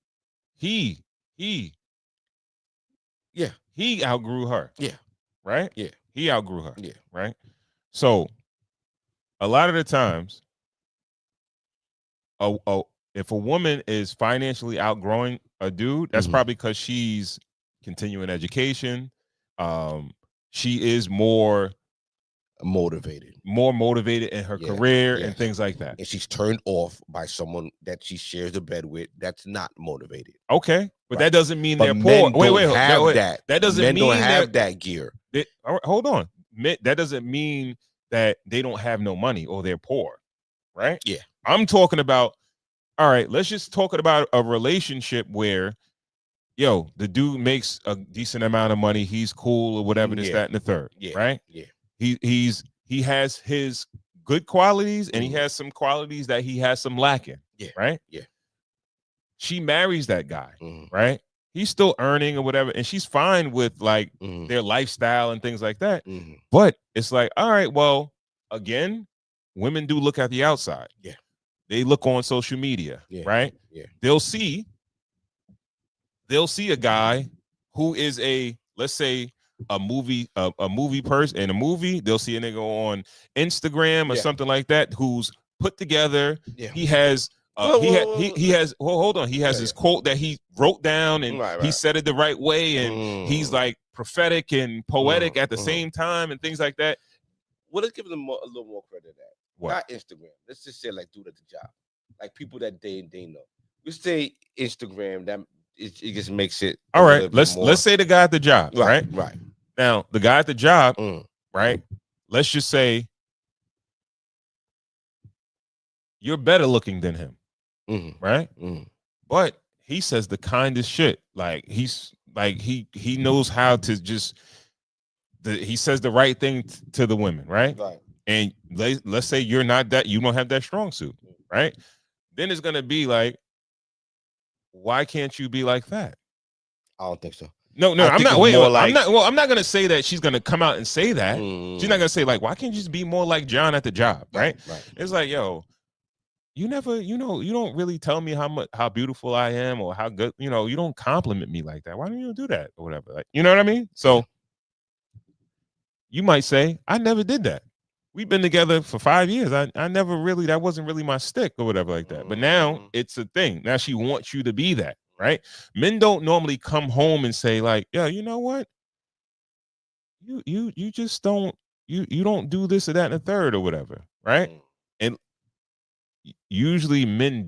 He Yeah. He outgrew her. Yeah. Right? Yeah. He outgrew her. Yeah. Right? So a lot of the times, if a woman is financially outgrowing a dude, that's probably because she's continuing education. She is more motivated in her career and things like that. And she's turned off by someone that she shares the bed with that's not motivated. Okay, but that doesn't mean they're men poor. Wait, that. That doesn't men mean don't have that gear. All right, hold on. That doesn't mean that they don't have no money or they're poor, right? Yeah. I'm talking about, all right, let's just talk about a relationship where, yo, the dude makes a decent amount of money, he's cool or whatever, this, that, and the third. Yeah. Right? Yeah. He has his good qualities and he has some qualities that he has some lacking. Yeah. Right? Yeah. She marries that guy, right? He's still earning or whatever, and she's fine with like their lifestyle and things like that. But it's like, all right, well, again, women do look at the outside. Yeah. They look on social media, right? Yeah. They'll see a guy who is let's say a movie person in a movie. They'll see a nigga on Instagram or something like that who's put together. Yeah. He has he has hold on. He has this quote that he wrote down and he said it the right way, and he's like prophetic and poetic at the same time and things like that. Well, let's give them a little more credit to that. What? Not Instagram. Let's just say like dude at the job, like people that they know. We say Instagram, that it just makes it all right. Let's say the guy at the job, right? Right. Now the guy at the job, right? Let's just say you're better looking than him, right? But he says the kindest shit. Like he's like he knows how to just he says the right thing to the women, right? Right. And let's say you're not that, you don't have that strong suit, right? Then it's gonna be like, why can't you be like that? I don't think so. No, I'm not. Wait, I'm not gonna say that she's gonna come out and say that. She's not gonna say like, why can't you just be more like John at the job, right? It's like, yo, you never, you don't really tell me how beautiful I am or how good, you don't compliment me like that. Why don't you do that or whatever? Like, you know what I mean? So you might say, I never did that. We've been together for 5 years. I never really, that wasn't really my stick or whatever like that. But now it's a thing. Now she wants you to be that, right? Men don't normally come home and say like, yeah, you know what? You just don't, you don't do this or that and the third or whatever, right? And usually men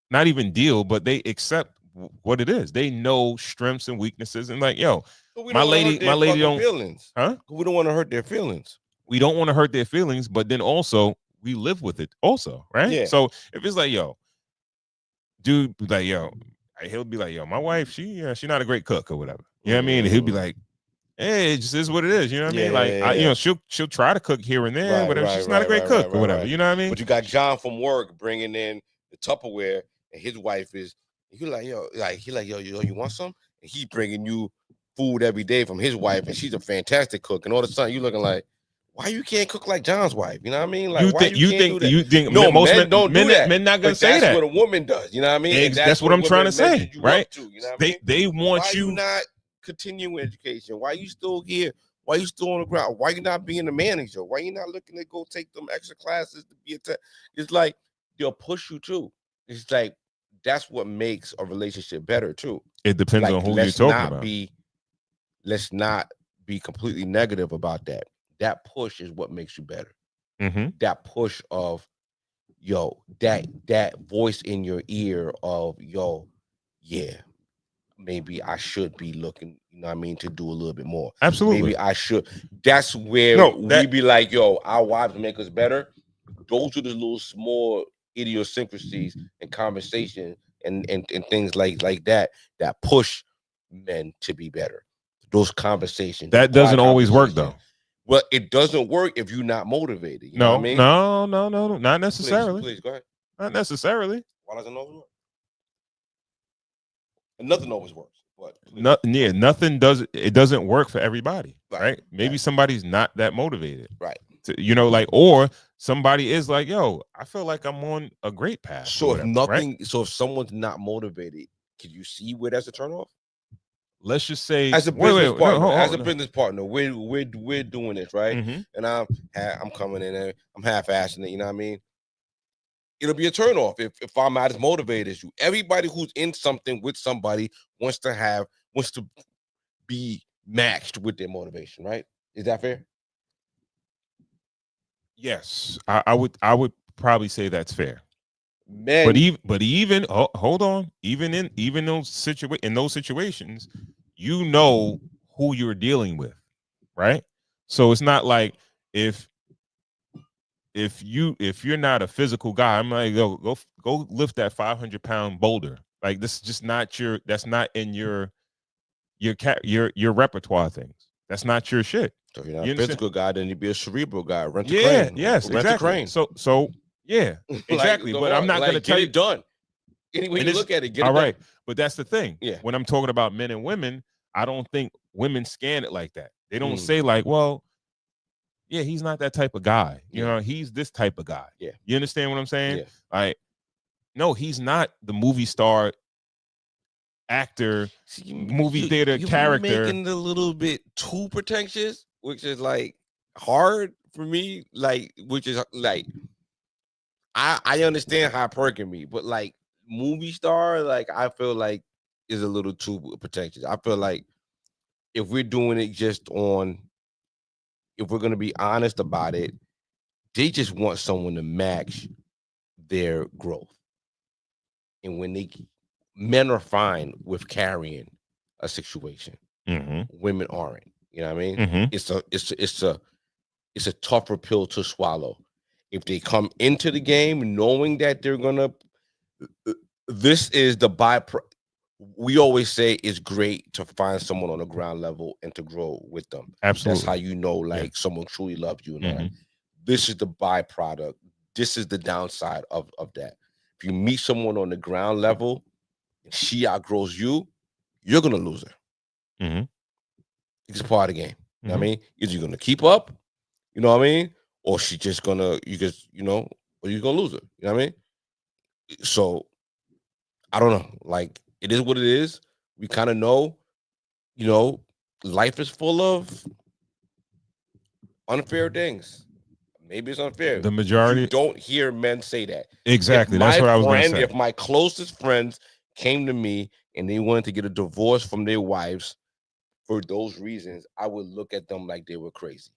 not even deal, but they accept what it is. They know strengths and weaknesses and like, yo, my lady don't feelings. Huh? We don't want to hurt their feelings. We don't want to hurt their feelings, but then also we live with it also, right? Yeah. So if it's like, yo, dude, like, yo, he'll be like, yo, my wife, she not a great cook or whatever. You know what I mean? And he'll be like, hey, it just is what it is. You know what I mean? Like, she'll try to cook here and there, whatever. She's not a great cook or whatever. You know what I mean? But you got John from work bringing in the Tupperware, and his wife is, he like, yo, you want some? And he bringing you food every day from his wife, and she's a fantastic cook. And all of a sudden, you looking like, why you can't cook like John's wife? You know what I mean? Like, you think no, most men don't do that. Men not gonna say that. That's what a woman does. You know what I mean? That's what I'm trying to say, right? You know what I mean? They want why you not continuing education. Why you still here? Why you still on the ground? Why you not being a manager? Why you not looking to go take them extra classes to be a tech? It's like they'll push you too. It's like that's what makes a relationship better too. It depends on who you're talking about. Let's not be completely negative about that. That push is what makes you better. That push of, yo, that voice in your ear of, yo, yeah, maybe I should be looking, you know what I mean, to do a little bit more. Absolutely. Maybe I should. That's where we be like, yo, our wives make us better. Those are the little small idiosyncrasies and conversation and things like that push men to be better. Those conversations. That doesn't always work though. Well, it doesn't work if you're not motivated. You know what I mean? No, not necessarily. Please go ahead. Not necessarily. Why doesn't it always work? And nothing always works. But nothing doesn't work for everybody, Right, right? Maybe right. somebody's not that motivated, right. like, or somebody is like, yo, I feel like I'm on a great path. or So if whatever, nothing, right? so if someone's not motivated, can you see where that's a turnoff? Let's just say, As a wait, business no, partner, hold as a on. business partner, we're doing this, right? Mhm. And I'm coming in there, I'm half-assing it, you know what I mean? It'll be a turnoff if I'm not as motivated as you. Everybody who's in something with somebody wants to be matched with their motivation, right? Is that fair? Yes, I would probably say that's fair. Men, But even hold on, even in those situations, you know who you're dealing with, right? So it's not like if you're not a physical guy, I'm like, go lift that 500-pound boulder. Like, this is just not that's not in your repertoire things. That's not your shit. so if you're not You a understand? physical guy, then you'd be a cerebral guy. Rent a Yeah, crane. yes, Rent a exactly. crane. So yeah, exactly. Like, But I'm not gonna get tell you. it done. Any way And you it's look at it, get all it done. right. But that's the thing. Yeah. When I'm talking about men and women, I don't think women scan it like that. They don't Mm. say like, well, yeah, he's not that type of guy. You Yeah. know, he's this type of guy. Yeah. You understand what I'm saying? Yeah. Like, no, he's not the movie star, actor, See, movie theater you're character. making it a little bit too pretentious, which is like hard for me. Like, which is like, I understand hypergamy, but like movie star, like I feel like is a little too pretentious. I feel like if we're doing it if we're gonna be honest about it, they just want someone to match their growth. And when men are fine with carrying a situation, Mm-hmm. women aren't. You know what I mean? Mm-hmm. It's a tougher pill to swallow. If they come into the game knowing that they're gonna, this is the byproduct. We always say it's great to find someone on the ground level and to grow with them. Absolutely. That's how you know, like, Yeah. someone truly loves you and all Mhm. that. This is the byproduct. This is the downside of that. If you meet someone on the ground level and she outgrows you, you're gonna lose her. Mhm. It's part of the game. You know what I Mhm. mean? Either you're gonna keep up, you know what I mean, or she just gonna or you're gonna lose her. You know what I mean? So I don't know. Like, it is what it is. We kind of know, life is full of unfair things. Maybe it's unfair. The You majority. don't hear men say that. Exactly. That's what I was gonna say. If my closest friends came to me and they wanted to get a divorce from their wives for those reasons, I would look at them like they were crazy.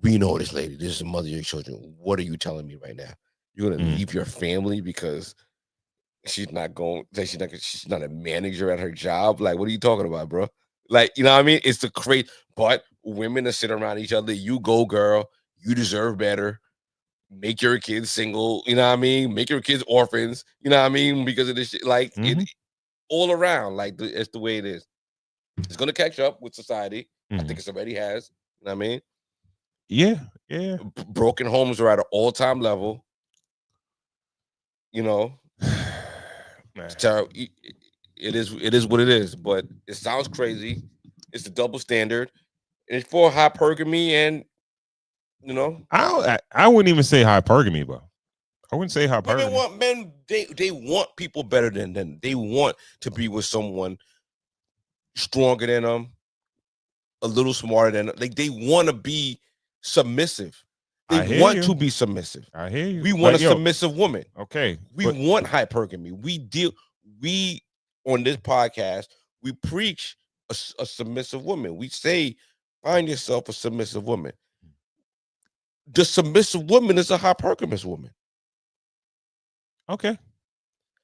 We know this lady. This is the mother of your children. What are you telling me right now? You're gonna leave your family because she's not a manager at her job? Like, what are you talking about, bro? Like, you know what I mean? It's the crazy. But women are sitting around each other. You go, girl. You deserve better. Make your kids single. You know what I mean? Make your kids orphans. You know what I mean? Because of this shit. Like, it all around. Like, it's the way it is. It's gonna catch up with society. I think it already has. You know what I mean? Yeah. Yeah. Broken homes are at an all-time level. You know, it's terrible. It is what it is. But it sounds crazy. It's the double standard. It's for hypergamy, and I wouldn't even say hypergamy, bro. I wouldn't say hypergamy. women want men. They want people better than them. They want to be with someone stronger than them, a little smarter than them. Like, they want to be submissive. They want to be submissive. I hear you. We want a submissive woman. Okay. We want hypergamy. We on this podcast, we preach a submissive woman. We say, find yourself a submissive woman. The submissive woman is a hypergamous woman. Okay.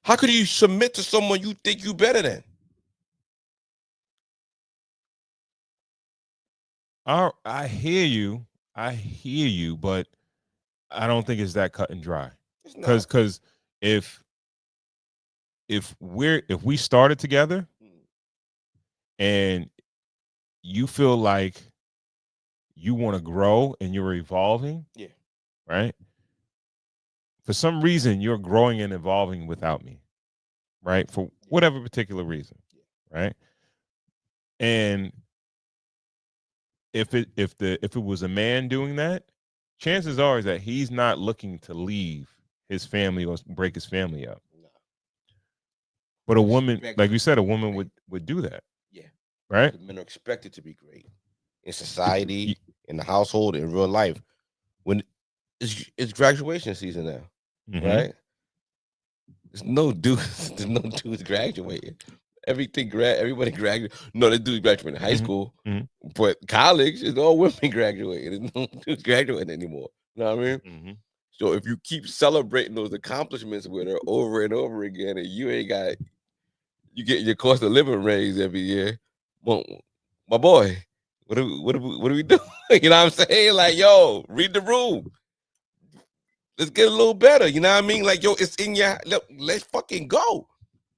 How could you submit to someone you think you better than? I hear you, but I don't think it's that cut and dry. Because if we started together and you feel like you want to grow and you're evolving, right? For some reason, you're growing and evolving without me, right? For whatever particular reason, right? And if it was a man doing that, chances are is that he's not looking to leave his family or break his family up. No. But a woman, Expect like you said, a to be woman great. would do that. Yeah. Right? The men are expected to be great in society, in the household, in real life. When it's graduation season now, Mhm. right? There's no dudes. There's no dudes graduating. Everybody graduated. No, the dudes graduating in high Mhm. school, Mhm. but college is all women graduating. There's no dudes graduating anymore. You know what I mean? Mhm. So if you keep celebrating those accomplishments with her over and over again, and you get your cost of living raised every year, well, my boy, what are we doing? You know what I'm saying? Like, yo, read the room. Let's get a little better. You know what I mean? Like, yo, it's in your. Let's fucking go.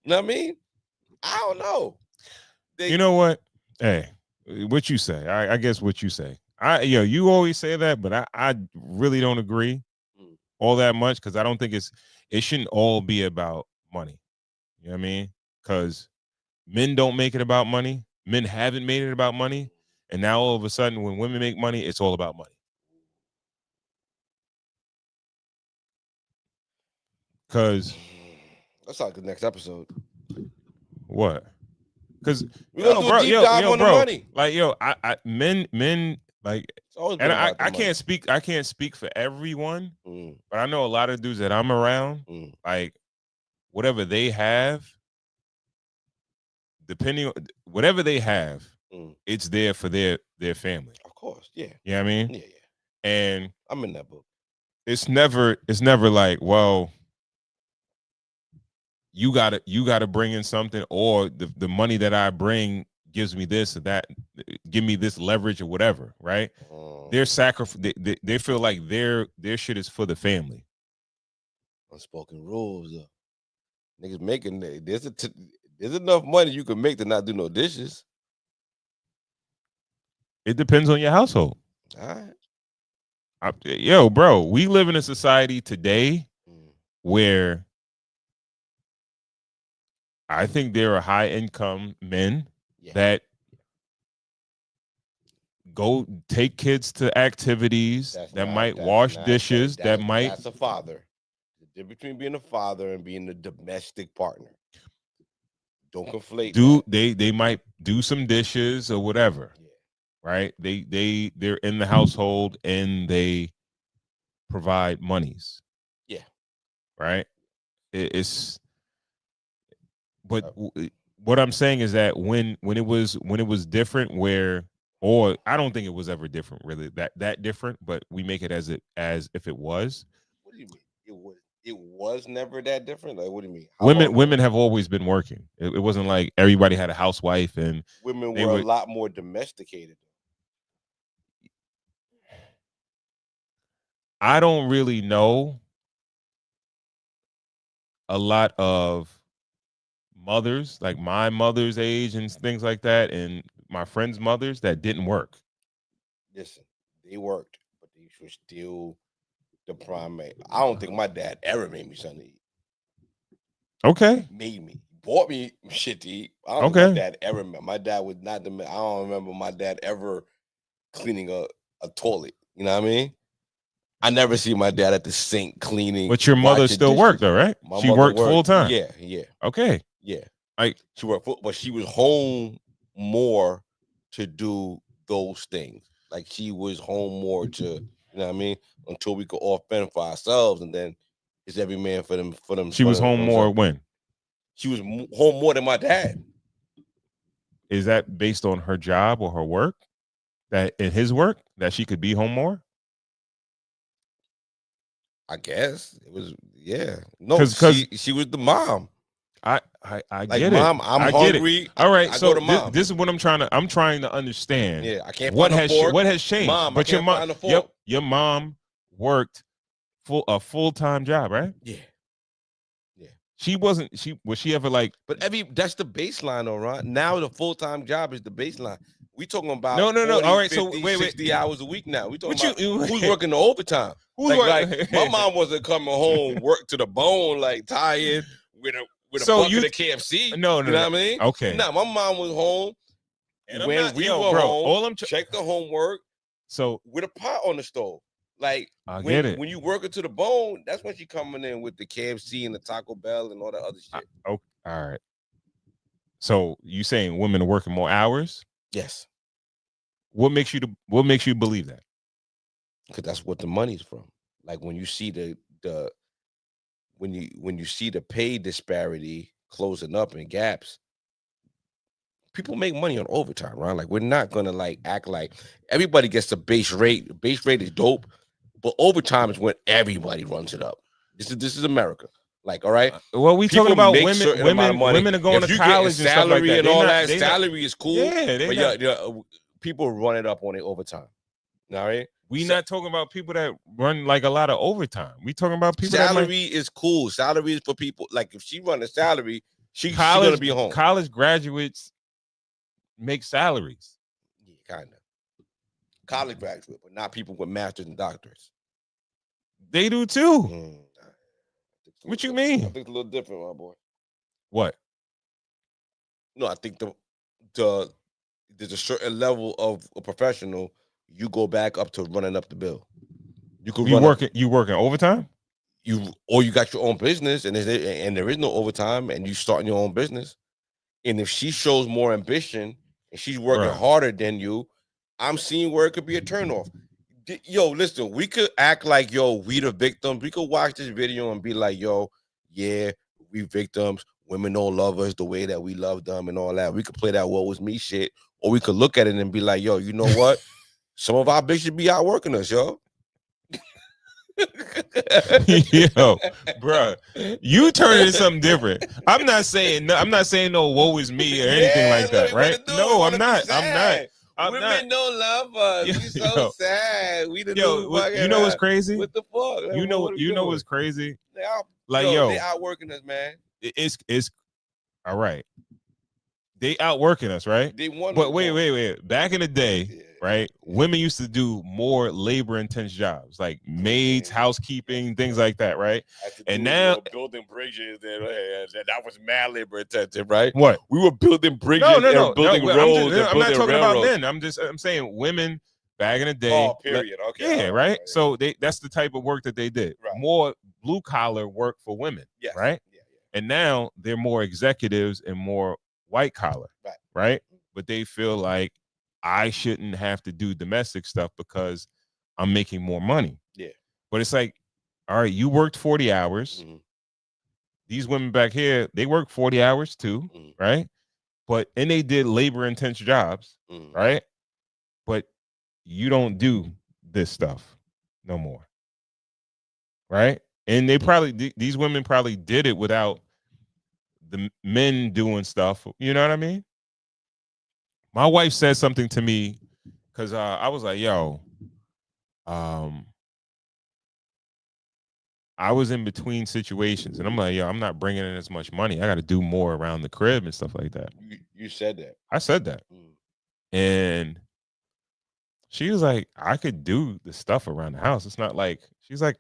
You know what I mean? I don't know. You know what? Hey, what you say? I guess what you say. You always say that, but I really don't agree all that much because I don't think it shouldn't all be about money. You know what I mean? Because men don't make it about money. Men haven't made it about money, and now all of a sudden, when women make money, it's all about money. Because that's like the next episode. What? Because we're gonna do a deep dive on the money. Like men like, and I can't speak. I can't speak for everyone, but I know a lot of dudes that I'm around. Like whatever they have, depending on whatever they have, it's there for their family. Of course, yeah. You know what I mean? Yeah. And I'm in that book. It's never like, well, you gotta bring in something, or the money that I bring gives me this or that, give me this leverage or whatever, right? Their sacrifice, they feel like their shit is for the family. Unspoken rules, though. Niggas making there's enough money you can make to not do no dishes. It depends on your household. All right. Yo, bro, we live in a society today where I think there are high income men that go take kids to activities might wash dishes, might. That's a father. The difference between being a father and being a domestic partner. Don't conflate. They might do some dishes or whatever, right? They're in the household and they provide monies. Yeah. Right. It's. But what I'm saying is that when it was different, or I don't think it was ever different, really that different, but we make it as if it was. What do you mean? It was never that different. Like, what do you mean? Women have always been working. It wasn't like everybody had a housewife and women were a lot more domesticated. I don't really know a lot of mothers, like my mother's age and things like that, and my friends' mothers that didn't work. Listen, they worked, but they were still the primary. I don't think my dad ever made me something to eat. Okay. Made me. Bought me shit to eat. I don't think my dad ever. My dad was not the. I don't remember my dad ever cleaning a toilet. You know what I mean? I never see my dad at the sink cleaning. But your mother still worked though, right? She worked full time. Yeah. Okay. Yeah. Like she worked, but she was home more to do those things. Like she was home more to, you know what I mean, until we could all fend for ourselves, and then it's every man for them. She was home more when? She was home more than my dad. Is that based on her job or her work? That in his work that she could be home more? I guess it was, yeah. No, because she was the mom. I like, get mom, it. I'm hungry. All right, I so go to mom. This is what I'm trying to understand. Yeah, I can't what find has a fork. What has changed? Mom, but I can't find a fork. Your mom worked a full-time job, right? Yeah. Was she ever like? But that's the baseline, though, right? Now the full-time job is the baseline. We talking about no. 40, all right, 50, so wait, 60 hours a week now. We talking about who's working the overtime. Who's like my mom wasn't coming home, work to the bone, like tired with with a So bucket of KFC. No, you know what I mean? Okay. Nah, my mom was home. And when I'm not, we yo, were bro, home, all I'm check the homework. So with a pot on the stove. Like I when, get it. when you work it to the bone, that's when she coming in with the KFC and the Taco Bell and all that other shit. Oh, all right. So you saying women are working more hours? Yes. What makes you believe that? Because that's what the money's from. Like when you see when you see the pay disparity closing up in gaps, people make money on overtime, right? Like we're not gonna like act like everybody gets the base rate. The base rate is dope, but overtime is when everybody runs it up. This is America. Like, all right. Well, we People talking about make women. certain amount of money. Women are going If to you get college and stuff like salary that. and all that. Salary is cool. Yeah, but yeah, people run it up on their overtime. All right. We not talking about people that run like a lot of overtime. We talking about people salary is cool. Salary is for people. Like if she run a salary, she's college, gonna be home. College graduates make salaries. Yeah, kind of. College graduate, but not people with masters and doctorates. They do too. What you mean? I think it's a little different, my boy. What? No, I think there's a certain level of a professional. You go back up to running up the bill. You working overtime? You got your own business and there is no overtime and you starting your own business. And if she shows more ambition and she's working harder than you, I'm seeing where it could be a turnoff. Yo, listen, we could act like, yo, we the victims. We could watch this video and be like, yo, yeah, we victims. Women don't love us the way that we love them and all that. We could play that woe was me shit. Or we could look at it and be like, yo, you know what? Some of our bitches be outworking us, yo. Yo, bro, you turn into something different. I'm not saying no woe is me or anything like that, right? No, I'm not. Women don't love us. We so sad. We the you know what's crazy? What the fuck? Like, you know what's crazy? Like they outworking us, man. It's all right. They outworking us, right? They want. But wait. Back in the day, right? Women used to do more labor-intense jobs, like maids, housekeeping, things like that, right? And now building bridges, that was mad labor-intensive, right? What? We were building bridges, no, building roads. I'm not talking about men. I'm saying women back in the day. Oh, period. Okay. Yeah, right. So that's the type of work that they did. Right. More blue collar work for women, right? Yeah. And now they're more executives and more white collar, right? But they feel like I shouldn't have to do domestic stuff because I'm making more money. Yeah. But it's like, all right, you worked 40 hours. Mm-hmm. These women back here, they work 40 hours too, right? And they did labor intense jobs, right? But you don't do this stuff no more, right? And these women probably did it without the men doing stuff. You know what I mean? My wife said something to me because I was like, yo, I was in between situations and I'm like, yo, I'm not bringing in as much money. I got to do more around the crib and stuff like that. You said that. I said that. And she was like, I could do the stuff around the house. It's not like, she's like,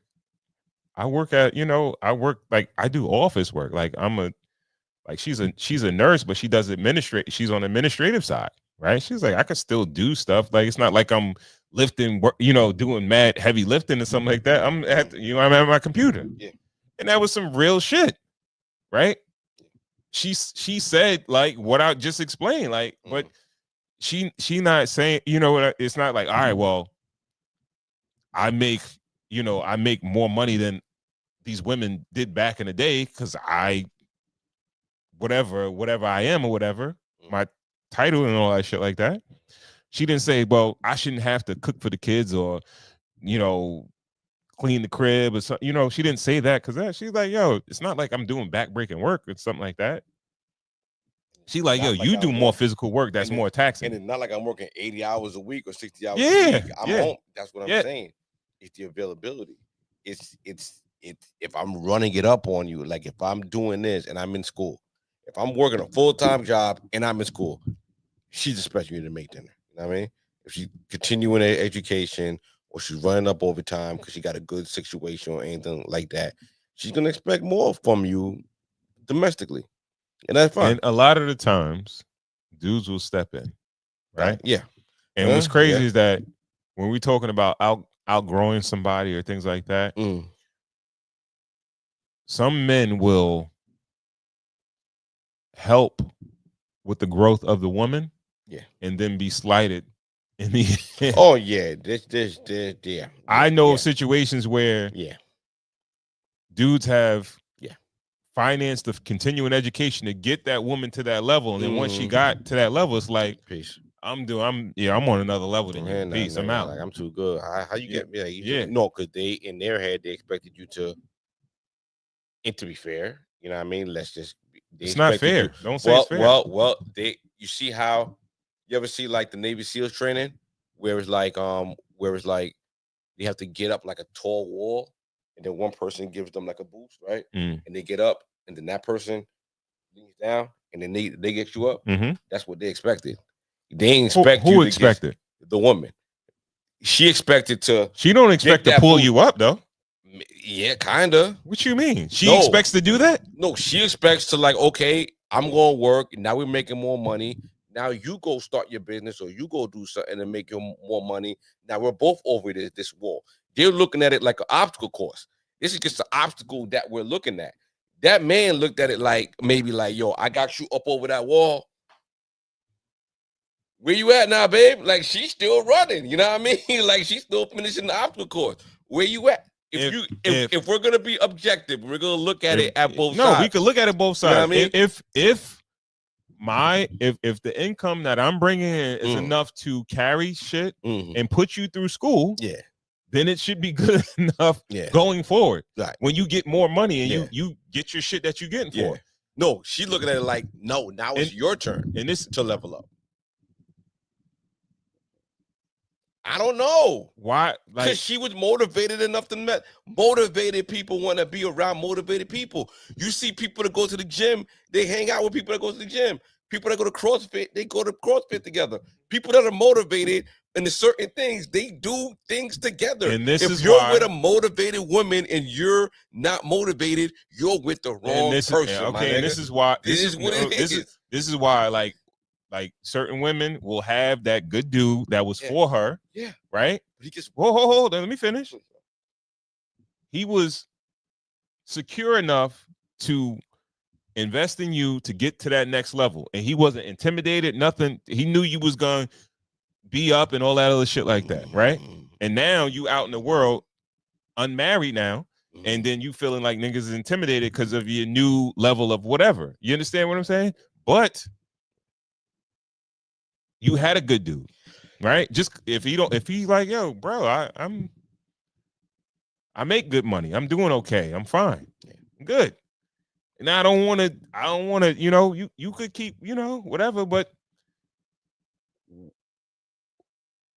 I work like I do office work. Like she's a nurse, but she does she's on the administrative side, right? She's like, I could still do stuff. Like, it's not like I'm lifting, doing mad heavy lifting or something like that. I'm at my computer. Yeah. And that was some real shit, right? She said like what I just explained, like, but she not saying, it's not like, all right, well, I make more money than these women did back in the day because I whatever I am or whatever, my title and all that shit like that. She didn't say, well, I shouldn't have to cook for the kids or, clean the crib or something. She didn't say that because she's like, yo, it's not like I'm doing backbreaking work or something like that. She like, yo, you do more physical work that's more taxing. And it's not like I'm working 80 hours a week or 60 hours a week. I'm home. That's what I'm saying. It's the availability. It's if I'm running it up on you, like if I'm doing this and I'm in school, if I'm working a full-time job and I'm in school, she's expecting you to make dinner. You know what I mean? If she's continuing her education or she's running up overtime because she got a good situation or anything like that, she's gonna expect more from you domestically, and that's fine. And a lot of the times, dudes will step in, right? Yeah. And what's crazy Yeah. is that when we're talking about outgrowing somebody or things like that, some men will help with the growth of the woman, and then be slighted in the end. Oh yeah, yeah. I know of situations where dudes have financed the continuing education to get that woman to that level, and then once she got to that level, it's like, peace. I'm on another level than you. Peace. I'm out. Like, I'm too good. How you get me? Like, Yeah. No, because they in their head they expected you to. And to be fair, you know what I mean. Let's just. It's not fair. Don't say it's fair. Well. You see how you ever see like the Navy SEALs training, where it's like they have to get up like a tall wall, and then one person gives them like a boost, right? And they get up, and then that person leans down, and then they get you up. That's what they expected. They ain't expect who expected the woman. She expected to. She don't expect to pull you up though. Yeah, kinda. What you mean? She expects to do that? No, she expects to like, okay, I'm gonna work. Now we're making more money. Now you go start your business, or you go do something and make your more money. Now we're both over this wall. They're looking at it like an obstacle course. This is just an obstacle that we're looking at. That man looked at it like maybe like, yo, I got you up over that wall. Where you at now, babe? Like, she's still running. You know what I mean? Like, she's still finishing the obstacle course. Where you at? If we're gonna be objective, we're gonna look at it at both sides. No, we could look at it both sides. You know what I mean? If the income that I'm bringing in is enough to carry shit and put you through school, then it should be good enough going forward. Right. When you get more money and you get your shit that you're getting for. No, she's looking at it like, no, now it's your turn and this to level up. I don't know why. Like, because she was motivated enough to motivated people want to be around motivated people. You see people that go to the gym, they hang out with people that go to the gym. People that go to CrossFit, they go to CrossFit together. People that are motivated into certain things, they do things together. And this if you're with a motivated woman and you're not motivated, you're with the wrong person. Okay, and this is why. This is why, like certain women will have that good dude that was for her. Yeah. Right? He just hold on, let me finish. He was secure enough to invest in you to get to that next level. And he wasn't intimidated, nothing. He knew you was gonna be up and all that other shit like that, right? And now you out in the world, unmarried now, and then you feeling like niggas is intimidated because of your new level of whatever. You understand what I'm saying? But you had a good dude, right? Just if he's like, yo, bro, I make good money. I'm doing okay. I'm fine. I'm good. And I don't want to, you could keep, whatever, but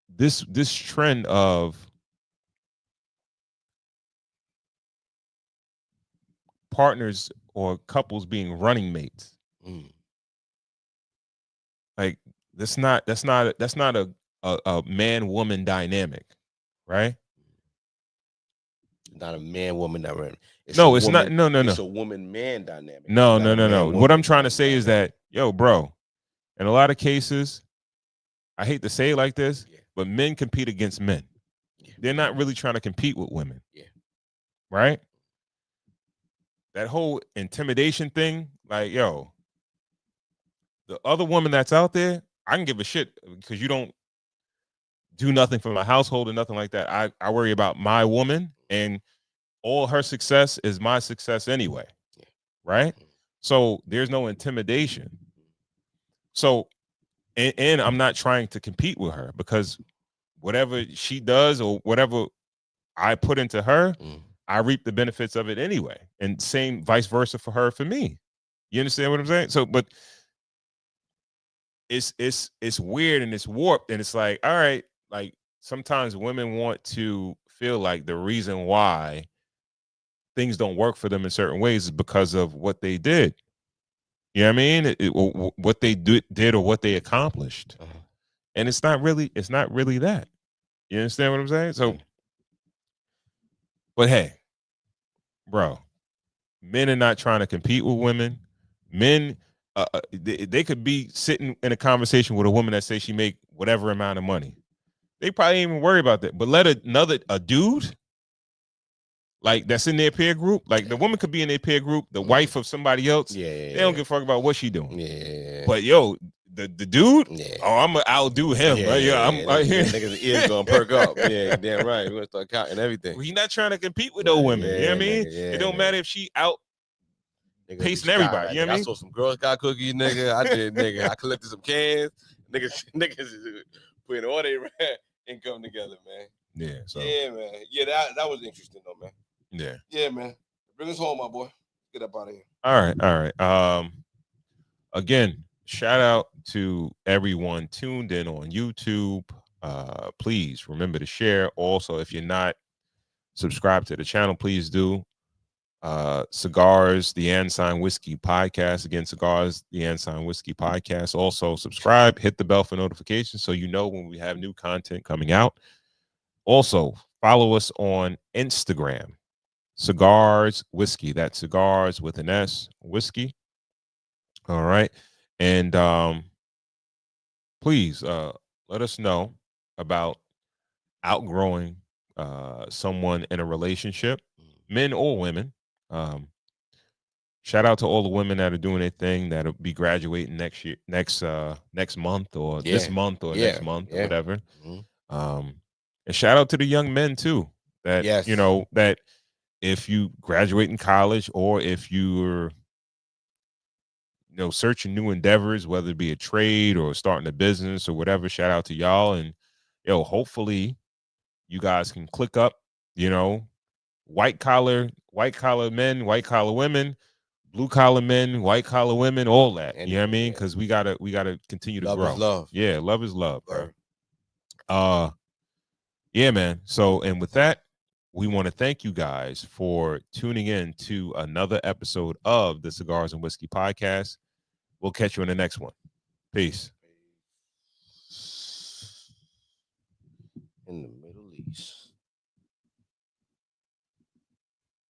this trend of partners or couples being running mates, like that's not a man-woman dynamic, right? Not a man-woman dynamic. It's not. No. It's a woman-man dynamic. No. What I'm trying to say is that, yo, bro, in a lot of cases, I hate to say it like this, but men compete against men. They're not really trying to compete with women. Right? That whole intimidation thing, like, yo, the other woman that's out there, I can give a shit because you don't do nothing for my household or nothing like that. I worry about my woman, and all her success is my success anyway. Right? So there's no intimidation. So, and I'm not trying to compete with her because whatever she does or whatever I put into her, I reap the benefits of it anyway. And same vice versa for her, for me. You understand what I'm saying? So, but it's weird and it's warped, and it's like, all right, like sometimes women want to feel like the reason why things don't work for them in certain ways is because of what they did. You know what I mean? What they did or what they accomplished. And it's not really that. You understand what I'm saying? So, but hey, bro, men are not trying to compete with women. Men, they could be sitting in a conversation with a woman that says she make whatever amount of money. They probably ain't even worry about that. But let a dude like that's in their peer group, like the woman could be in their peer group, the wife of somebody else. Yeah, they don't give a fuck about what she doing. Yeah, but yo, the dude, yeah. oh, I'm gonna outdo him. Niggas' ears gonna perk up. Yeah, damn right. We're gonna start counting everything. He's not trying to compete with no women. You know what I mean? It don't matter if she out pacing everybody. You know what I mean? I saw some Girl Scout cookies, nigga. I did, nigga. I collected some cans. Niggas putting all their income together, man. Yeah. So yeah, man. Yeah, that was interesting though, man. Yeah. Yeah, man. Bring us home, my boy. Get up out of here. All right. Again, shout out to everyone tuned in on YouTube. Please remember to share. Also, if you're not subscribed to the channel, please do. Cigars, the Ensign Whiskey Podcast. Again, Cigars, the Ensign Whiskey Podcast. Also, subscribe, hit the bell for notifications so you know when we have new content coming out. Also, follow us on Instagram, Cigars Whiskey. That's Cigars with an S, Whiskey. All right. And please let us know about outgrowing someone in a relationship, men or women. Shout out to all the women that are doing their thing, that'll be graduating next year, next month, or this month, or next month, or whatever. And shout out to the young men too, that you know, that if you graduate in college, or if you're searching new endeavors, whether it be a trade or starting a business or whatever, shout out to y'all. And hopefully you guys can click up, white collar men, white collar women, blue collar men, white collar women, all that. You know what I mean? Because we gotta continue to grow. Love is love. Yeah, love is love, bro. Yeah, man. So, and with that, we want to thank you guys for tuning in to another episode of the Cigars and Whiskey Podcast. We'll catch you in the next one. Peace. In the Middle East.